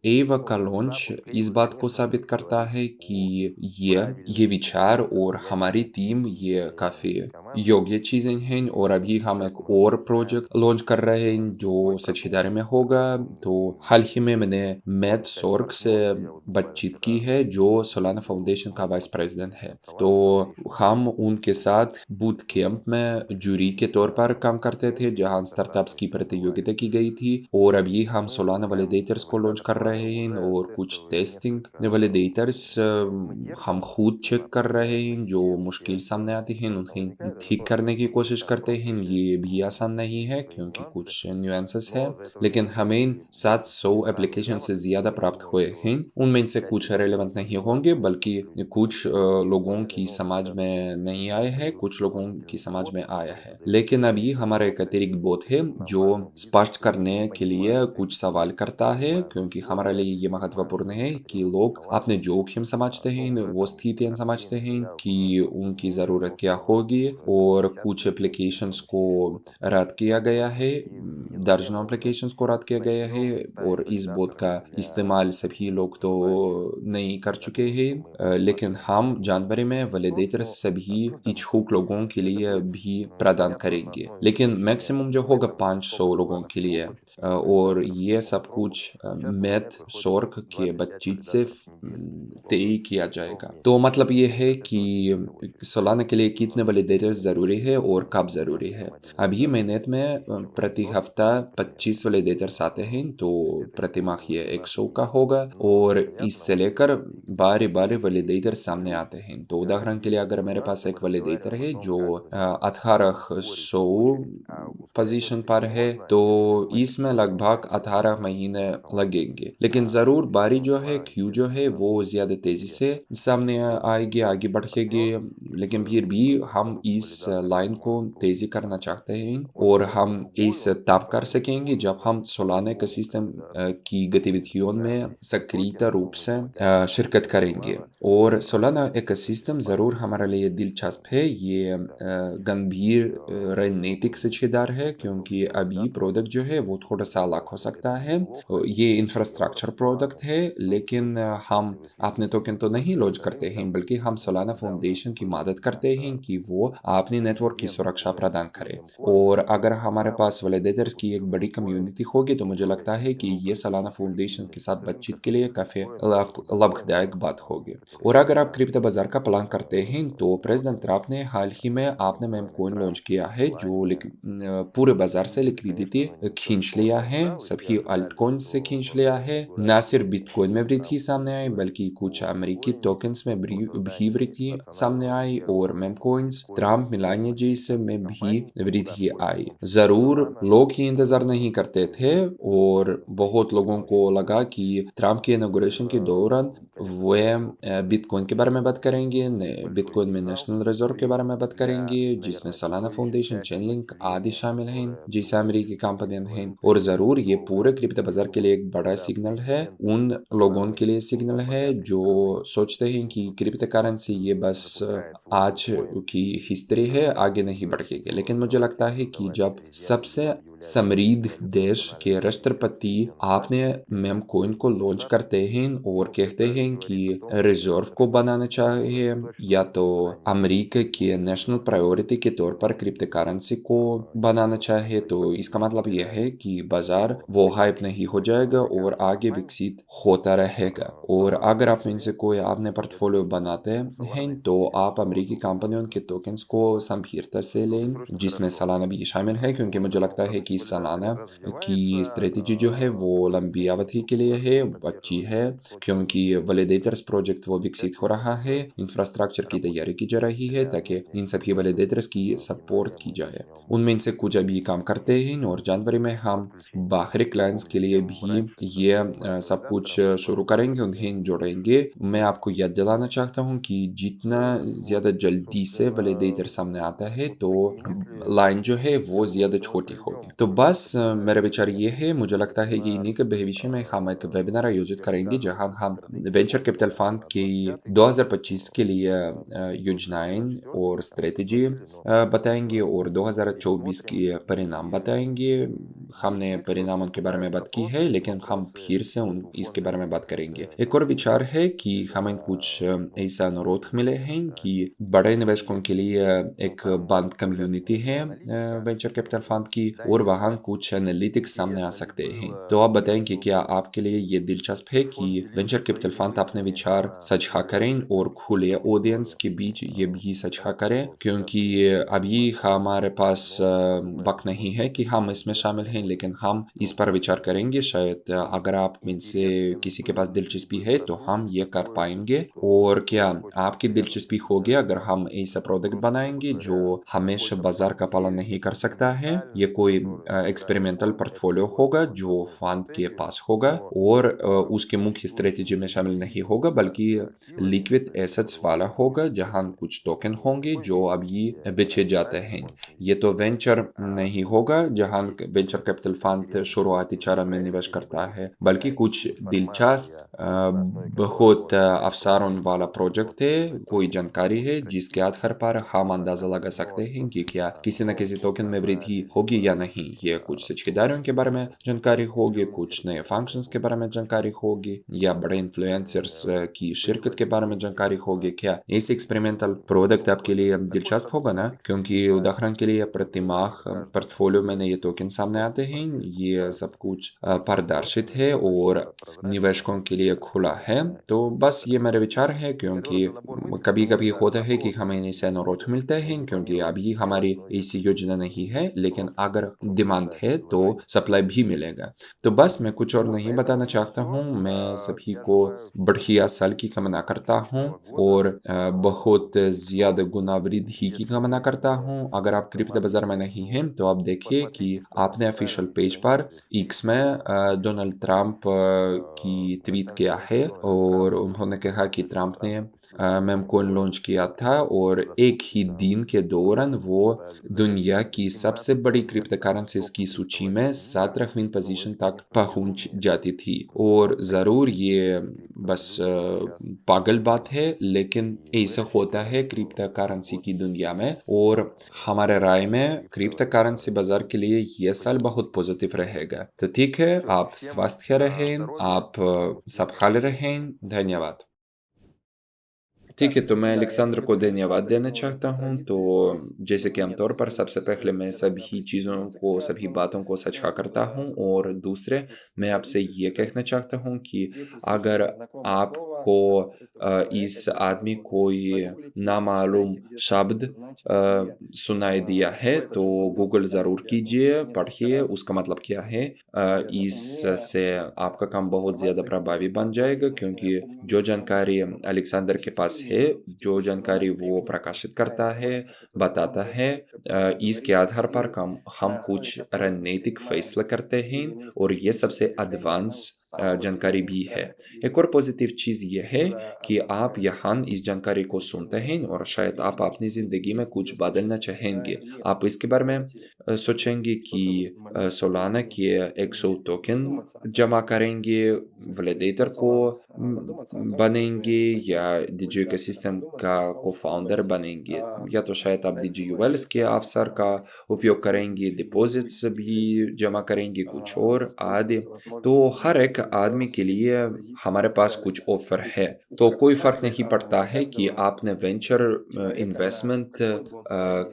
एवा का लॉन्च इस बात को साबित करता है कि ये विचार और हमारी टीम ये काफी योग्य चीजें हैं। और अभी हम एक और प्रोजेक्ट लॉन्च कर रहे हैं जो साझेदारी में होगा। तो हाल ही में मैंने मैट सोर्क से बातचीत की है जो सोलाना फाउंडेशन का वाइस प्रेसिडेंट है। तो हम उनके साथ बूट कैंप में जूरी के तौर पर काम करते थे जहां स्टार्टअप्स की प्रतियोगिता की गई थी। और अभी हम सोलाना वैलिडेटर्स को लॉन्च कर रहे हैं और कुछ टेस्टिंग वैलिडेटर्स हम खुद चेक कर रहे हैं। जो मुश्किल सामने आती हैं उन्हें ठीक करने की कोशिश करते हैं। ये भी आसान नहीं है क्योंकि कुछ न्यूएंसेस है, लेकिन हमें 700 एप्लीकेशन से ज्यादा प्राप्त हुए हैं। उनमें से कुछ रेलेवेंट नहीं होंगे, बल्कि कुछ लोगों की समझ में नहीं आए हैं, कुछ लोगों की समझ में आया है। लेकिन अभी हमारा एक अतिरिक्त बोध है जो स्पष्ट करने के लिए कुछ सवाल करता है, क्योंकि हमारे लिए ये महत्वपूर्ण है कि लोग अपने जोखिम समझते हैं, वो स्थितियां समझते हैं कि उनकी जरूरत क्या होगी। और कुछ एप्लीकेशंस को रद्द किया गया है, दर्जनों एप्लीकेशंस को रद्द किया गया है और इस बोध का इस्तेमाल सभी लोग तो नहीं कर चुके हैं। लेकिन हम जनवरी में वैलिडेटर सभी इच्छुक लोगों के लिए भी प्रदान करेंगे, लेकिन मैक्सिमम जो होगा 500 लोगों के लिए। और ये सब कुछ मैट सोर्क के बातचीत से तय किया जाएगा। तो मतलब ये है कि सोलाना के लिए कितने वैलिडेटर्स जरूरी है और कब जरूरी है। अभी mainnet में प्रति हफ्ता 25 वैलिडेटर्स आते हैं, तो प्रति माह ये 100 का होगा और इससे लेकर बारी बारी वैलिडेटर सामने आते हैं। तो उदाहरण के लिए अगर मेरे पास एक वैलिडेटर है जो 1800 पोजीशन पर है, तो इसमें लगभग 18 महीने लगेंगे। लेकिन जरूर बारी जो है क्यू जो है वो ज्यादा तेजी से सामने आएगी, आगे बढ़ेगी। लेकिन फिर भी हम इस लाइन को तेजी करना चाहते हैं और हम इसे तब कर सकेंगे जब हम सोलाना इकोसिस्टम की गतिविधियों में सक्रिय रूप से शिरकत करेंगे। और सोलाना इकोसिस्टम जरूर हमारे लिए दिलचस्प है। ये गंभीर रणनीतिक साझेदार है, क्योंकि अभी प्रोडक्ट जो है वो थोड़ा सा अलग हो सकता है। ये इंफ्रास्ट्रक्चर प्रोडक्ट है, लेकिन हम अपने टोकन तो नहीं लॉन्च करते हैं, बल्कि हम सोलाना फाउंडेशन की मदद करते हैं कि वो अपने नेटवर्क की सुरक्षा प्रदान करे। और अगर हमारे पास वैलिडेटर्स की एक बड़ी कम्युनिटी होगी तो मुझे लगता है कि ये सोलाना फाउंडेशन के साथ बातचीत के लिए काफी लाभदायक बात होगी। और अगर आप क्रिप्टो बाजार का प्लान करते हैं तो प्रेसिडेंट ट्रम्प ने हाल ही में आपने मेम कॉइन लॉन्च किया है जो पूरे बाजार से लिक्विडिटी खींच लिया है, सभी अल्ट कॉइन्स से खींच लिया है। न सिर्फ बिटकॉइन में वृद्धि सामने आई, बल्कि कुछ अमेरिकी टोकन्स में भी वृद्धि सामने आई और मेम कॉइन्स ट्रम्प मिलानिया जैसे में भी वृद्धि आई। जरूर लोग ही इंतजार नहीं करते थे और बहुत लोगों को लगा कि ट्रम्प के इनॉग्रेशन के दौरान वे बिटकॉइन के बारे में बात करेंगे, बिटकॉइन में नेशनल रिजर्व के बारे में बात करेंगे, जिसमें सोलाना फाउंडेशन, चेनलिंक आदि शामिल हैं, जिसे अमेरिकी कंपनियां हैं। और जरूर ये पूरे क्रिप्टो बाजार के लिए एक बड़ा सिग्नल है, उन लोगों के लिए सिग्नल है जो सोचते हैं कि क्रिप्टो करेंसी ये बस आज की हिस्ट्री है, आगे नहीं बढ़ेगी। लेकिन मुझे लगता है कि जब सबसे समृद्ध देश के राष्ट्रपति आपने मेम कॉइन को लॉन्च करते हैं और कहते हैं कि रिजर्व को बनाना चाहिए या तो अमेरिका की नेशनल प्रायोरिटी के तौर पर क्रिप्टो करेंसी को बनाना बताना चाहे तो इसका मतलब यह है कि बाजार वो हाइप नहीं हो जाएगा और आगे विकसित होता रहेगा। और अगर आप में से कोई आपने पोर्टफोलियो बनाते हैं तो आप अमेरिकी कंपनियों के टोकन्स को गंभीरता से लें, जिसमें सालाना भी शामिल है, क्योंकि मुझे लगता है कि सालाना की स्ट्रेटेजी जो है वो लंबी अवधि के लिए है, अच्छी है, क्योंकि वैलिडेटर्स प्रोजेक्ट वो विकसित हो रहा है, इंफ्रास्ट्रक्चर की तैयारी की जा रही है ताकि इन सभी वैलिडेटर्स की सपोर्ट की जाए। उनमें से कुछ अभी काम करते हैं और जनवरी में हम बाहरी क्लाइंट्स के लिए भी ये सब कुछ शुरू करेंगे, उन्हें जोड़ेंगे। मैं आपको याद दिलाना चाहता हूँ कि जितना ज़्यादा जल्दी से वैलिडेटर सामने आता है तो लाइन जो है वो ज़्यादा छोटी होगी। तो बस मेरा विचार ये है, मुझे लगता है कि इन्हीं के भविष्य में हम एक वेबिनार आयोजित करेंगे जहां हम वेंचर कैपिटल फंड की 2025 के लिए योजनाएं और स्ट्रेटेजी बताएंगे और 2024 के परिणाम बताएंगे। हमने परिणामों के बारे में बात की है, लेकिन हम फिर से इसके बारे में बात करेंगे। एक और विचार है कि हमें कुछ ऐसा अनुरोध मिले हैं कि बड़े निवेशकों के लिए एक बंद कम्युनिटी है वेंचर कैपिटल फंड की, और वहाँ कुछ एनालिटिक्स सामने आ सकते हैं। तो आप बताएं कि क्या आपके लिए ये दिलचस्प है कि वेंचर कैपिटल फंड अपने विचार साझा करें और खुले ऑडियंस के बीच ये भी साझा करें, क्योंकि अभी हमारे पास वक्त नहीं है कि हम इसमें शामिल हैं, लेकिन हम इस पर विचार करेंगे। शायद अगर आप में से किसी के पास दिलचस्पी है तो हम ये कर पाएंगे। और क्या आपकी दिलचस्पी होगी अगर हम ऐसा प्रोडक्ट बनाएंगे जो हमेशा बाजार का पालन नहीं कर सकता है? ये कोई एक्सपेरिमेंटल पोर्टफोलियो होगा जो फंड के पास होगा और उसके मुख्य स्ट्रेटेजी में शामिल नहीं होगा, बल्कि लिक्विड एसेट्स वाला होगा जहां कुछ टोकन होंगे जो अभी बेचे जाते हैं। ये तो वेंचर नहीं होगा जहां वेंचर कैपिटल फंड शुरुआती चरण में निवेश करता है, बल्कि कुछ दिलचस्प बहुत अवसरों वाला प्रोजेक्ट है, कोई जानकारी है जिसके आधार पर हम अंदाजा लगा सकते हैं कि क्या किसी न किसी टोकन में वृद्धि होगी या नहीं। ये कुछ साझेदारियों के बारे में जानकारी होगी, कुछ नए फंक्शंस के बारे में जानकारी होगी, या बड़े इन्फ्लुएंसर्स की शिरकत के बारे में जानकारी होगी। क्या इस एक्सपेरिमेंटल प्रोडक्ट आपके लिए दिलचस्प होगा ना? क्योंकि उदाहरण के लिए प्रतिमाह पोर्टफोलियो में नए टोकन सामने आते हैं, ये सब कुछ पारदर्शित है और निवेशकों के लिए खुला है। तो बस ये मेरे विचार है, क्योंकि कभी कभी होता है कि हमें ऐसे अनुरोध मिलते हैं, क्योंकि अभी हमारी ऐसी योजना नहीं है, लेकिन अगर डिमांड है तो सप्लाई भी मिलेगा। तो बस मैं कुछ और नहीं बताना चाहता हूँ। मैं सभी को बढ़िया साल की कामना करता हूँ और बहुत ज्यादा गुना वृद्धि की कामना करता हूँ। अगर आप क्रिप्टो बाजार में नहीं हैं तो आप देखिए कि आपने ऑफिशियल पेज पर एक्स में डोनाल्ड ट्रंप की ट्वीट किया है और उन्होंने कहा कि ट्रंप ने मेम कॉइन लॉन्च किया था और एक ही दिन के दौरान वो दुनिया की सबसे बड़ी क्रिप्टो करेंसीज की सूची में 17वीं पोजीशन तक पहुंच जाती थी। और ज़रूर ये बस पागल बात है, लेकिन ऐसा होता है क्रिप्टो करेंसी की दुनिया में, और हमारे राय में क्रिप्टो करेंसी बाजार के लिए ये साल बहुत पॉजिटिव रहेगा। तो ठीक है, आप स्वस्थ रहें, आप सब हाल रहें। धन्यवाद। ठीक है, तो मैं अलेक्सांद्र को धन्यवाद देना चाहता हूँ। तो जैसे कि आमतौर पर सबसे पहले मैं सभी चीज़ों को, सभी बातों को साझा करता हूँ, और दूसरे मैं आपसे ये कहना चाहता हूँ कि अगर आपको इस आदमी कोई नामालूम शब्द सुनाई दिया है तो गूगल ज़रूर कीजिए, पढ़िए उसका मतलब क्या है। इससे आपका काम बहुत ज़्यादा प्रभावी बन जाएगा, क्योंकि जो जानकारी अलेक्सांडर के पास है, जो जानकारी वो प्रकाशित करता है, बताता है, इसके आधार पर हम कुछ रणनीतिक फैसला करते हैं, और ये सबसे एडवांस जानकारी भी है। एक और पॉजिटिव चीज़ ये है कि आप यहाँ इस जानकारी को सुनते हैं और शायद आप अपनी ज़िंदगी में कुछ बदलना चाहेंगे। आप इसके बारे में सोचेंगे कि सोलाना के 100 टोकन जमा करेंगे, वैलिडेटर को बनेंगे, या डीजी इकोसिस्टम का को फाउंडर बनेंगे, या तो शायद आप डीजी यूएल्स के अवसर का उपयोग करेंगे, डिपॉजिट्स भी जमा करेंगे, कुछ और आदि। तो हर एक एक आदमी के लिए हमारे पास कुछ ऑफर है, तो कोई फ़र्क नहीं पड़ता है कि आपने वेंचर इन्वेस्टमेंट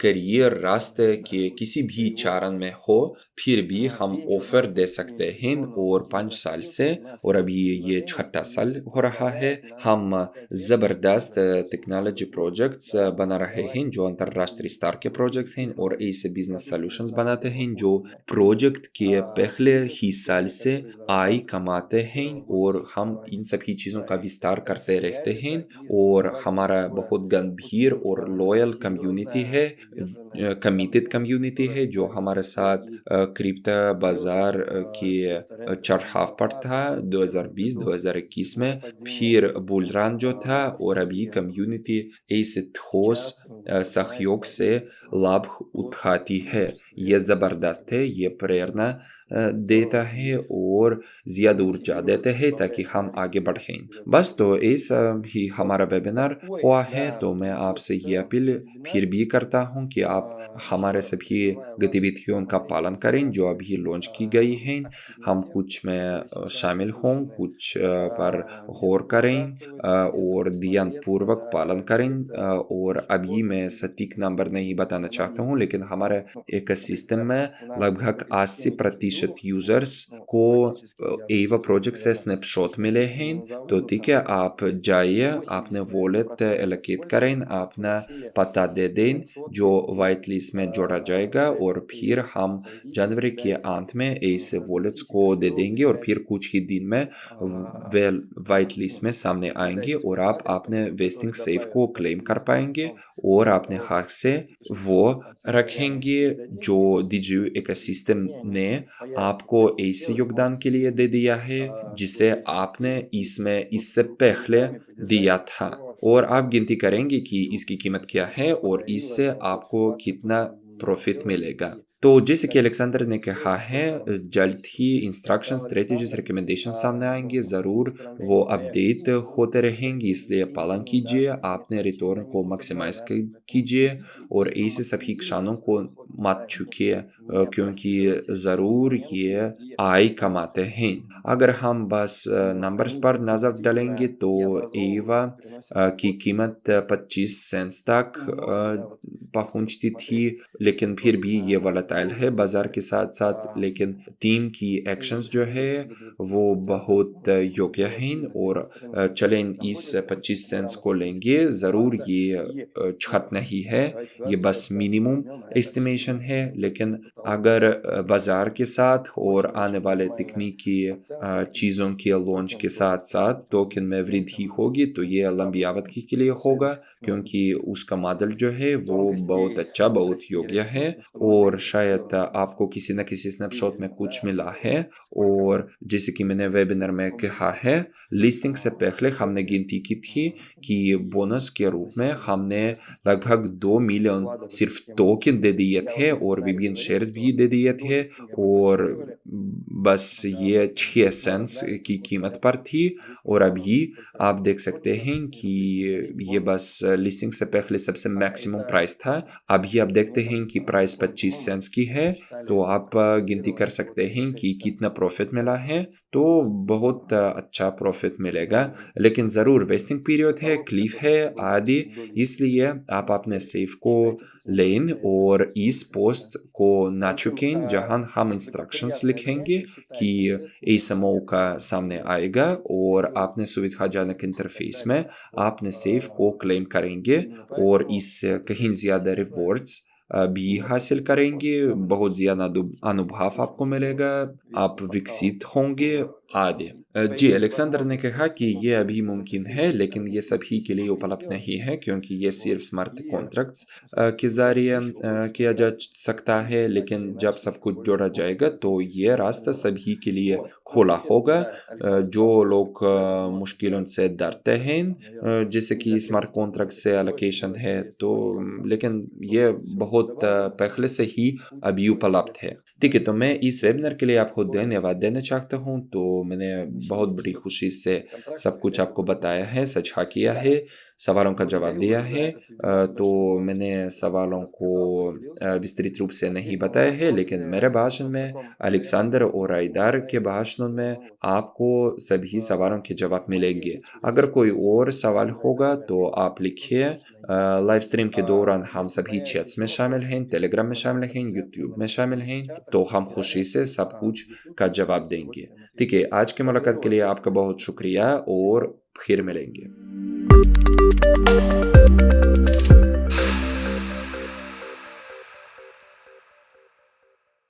करियर रास्ते के किसी भी चरण में हो, फिर भी हम ऑफर दे सकते हैं। और 5 साल से, और अभी ये छठा साल हो रहा है, हम ज़बरदस्त टेक्नोलॉजी प्रोजेक्ट्स बना रहे हैं जो अंतर्राष्ट्रीय स्तर के प्रोजेक्ट्स हैं, और ऐसे बिजनेस सॉल्यूशंस बनाते हैं जो प्रोजेक्ट के पहले ही साल से आय कमाते हैं, और हम इन सभी चीज़ों का विस्तार करते रहते हैं। और हमारा बहुत गंभीर और लॉयल कम्युनिटी है, कमिटेड कम्युनिटी है, जो हमारे साथ क्रिप्टो बाजार के चढ़ाव पर था 2020-2021 में, फिर बुल रन जो था, और अभी कम्युनिटी ऐसे ठोस सहयोग से लाभ उठाती है। ये ज़बरदस्त है, ये प्रेरणा देता है और ज़्यादा ऊर्जा देते हैं ताकि हम आगे बढ़ें। बस तो ऐसा भी हमारा वेबिनार हुआ है, तो मैं आपसे ये अपील फिर भी करता हूँ कि आप हमारे सभी गतिविधियों का पालन करें जो अभी लॉन्च की गई हैं। हम कुछ में शामिल हों, कुछ पर गौर करें और ध्यानपूर्वक पालन करें। और अभी मैं सटीक नंबर नहीं बताना चाहता हूँ, लेकिन हमारे एक सिस्टम में लगभग 80% यूजर्स को एवा प्रोजेक्ट से स्नैपशॉट मिले हैं। तो ठीक है, आप जाइए, आपने वॉलेट एलोकेट करें, अपना पता दे दें जो वाइट लिस्ट में जोड़ा जाएगा, और फिर हम जनवरी के अंत में ऐसे वॉलेट्स को दे देंगे, और फिर कुछ ही दिन में वे वाइट लिस्ट में सामने आएंगे, और आप अपने वेस्टिंग सेफ को क्लेम कर पाएंगे, और अपने हाथ से वो रखेंगे जो DigiU इकोसिस्टम ने आपको ऐसे योगदान के लिए दे दिया है जिसे आपने इसमें इससे पहले दिया था। और आप गिनती करेंगे कि इसकी कीमत क्या है और इससे आपको कितना प्रॉफिट मिलेगा। तो जैसे कि अलेक्जेंडर ने कहा है, जल्द ही इंस्ट्रक्शन, स्ट्रेटेजीज, रिकमेंडेशन सामने आएंगे, ज़रूर वो अपडेट होते रहेंगे, इसलिए पालन कीजिए, आपने रिटर्न को मैक्सिमाइज कीजिए, और ऐसे सभी क्षणों को मत चूकिए, क्योंकि ज़रूर ये आय कमाते हैं। अगर हम बस नंबर्स पर नज़र डालेंगे तो एवा की कीमत 25 सेंट्स तक पहुंचती थी, लेकिन फिर भी ये वोलेटाइल है बाजार के साथ साथ। लेकिन टीम की एक्शंस जो है वो बहुत योग्य हैं, और चलें इस 25 सेंट्स को लेंगे ज़रूर। ये छत नहीं है, ये बस मिनिमम एस्टिमेशन है, लेकिन अगर बाजार के साथ और आने वाले तकनीकी चीज़ों के लॉन्च के साथ साथ टोकन में वृद्धि होगी, तो ये लंबी अवधि के लिए होगा, क्योंकि उसका मॉडल जो है वो बहुत अच्छा, बहुत योग्य है, और शायद आपको किसी न किसी स्नैपशॉट में कुछ मिला है। और जैसे कि मैंने वेबिनार में कहा है, लिस्टिंग से पहले हमने गिनती की थी कि बोनस के रूप में हमने लगभग 2 मिलियन सिर्फ टोकन दे दिए थे, और विभिन्न शेयर्स भी दे दिए थे, और बस ये 6 सेंट्स की कीमत पर थी। और अभी आप देख सकते हैं कि ये बस लिस्टिंग से पहले सबसे मैक्सिमम प्राइस था। अभी आप देखते हैं कि प्राइस 25 सेंट्स की है, तो आप गिनती कर सकते हैं कि कितना प्रॉफिट मिला है। तो बहुत अच्छा प्रॉफिट मिलेगा, लेकिन ज़रूर वेस्टिंग पीरियड है, क्लिफ है आदि, इसलिए आप अपने सेफ को लें और इस पोस्ट को ना चुकें जहां हम इंस्ट्रक्शंस लिखेंगे कि ऐसा मौका सामने आएगा, और आपने सुविधाजनक इंटरफेस में आपने सेफ को क्लेम करेंगे, और इससे कहीं ज़्यादा रिवॉर्ड्स भी हासिल करेंगे, बहुत ज़्यादा अनुभव आपको मिलेगा, आप विकसित होंगे आदि। जी, अलेक्जेंडर ने कहा कि ये अभी मुमकिन है, लेकिन ये सभी के लिए उपलब्ध नहीं है, क्योंकि ये सिर्फ स्मार्ट कॉन्ट्रैक्ट्स के ज़रिए किया जा सकता है, लेकिन जब सब कुछ जोड़ा जाएगा तो ये रास्ता सभी के लिए खुला होगा। जो लोग मुश्किलों से डरते हैं, जैसे कि स्मार्ट कॉन्ट्रैक्ट से एलोकेशन है, तो लेकिन ये बहुत पहले से ही अभी उपलब्ध है। ठीक है, तो मैं इस वेबिनार के लिए आपको धन्यवाद देना चाहता हूँ। तो मैंने बहुत बड़ी खुशी से सब कुछ आपको बताया है, साझा किया है। सवालों का जवाब दिया है। तो मैंने सवालों को विस्तृत रूप से नहीं बताया है, लेकिन मेरे भाषण में, अलेक्जेंडर और आइदार के भाषणों में आपको सभी सवालों के जवाब मिलेंगे। अगर कोई और सवाल होगा तो आप लिखिए। लाइव स्ट्रीम के दौरान हम सभी चैट्स में शामिल हैं, टेलीग्राम में शामिल हैं, यूट्यूब में शामिल हैं, तो हम खुशी से सब कुछ का जवाब देंगे। ठीक है, आज की मुलाकात के लिए आपका बहुत शुक्रिया और फिर मिलेंगे।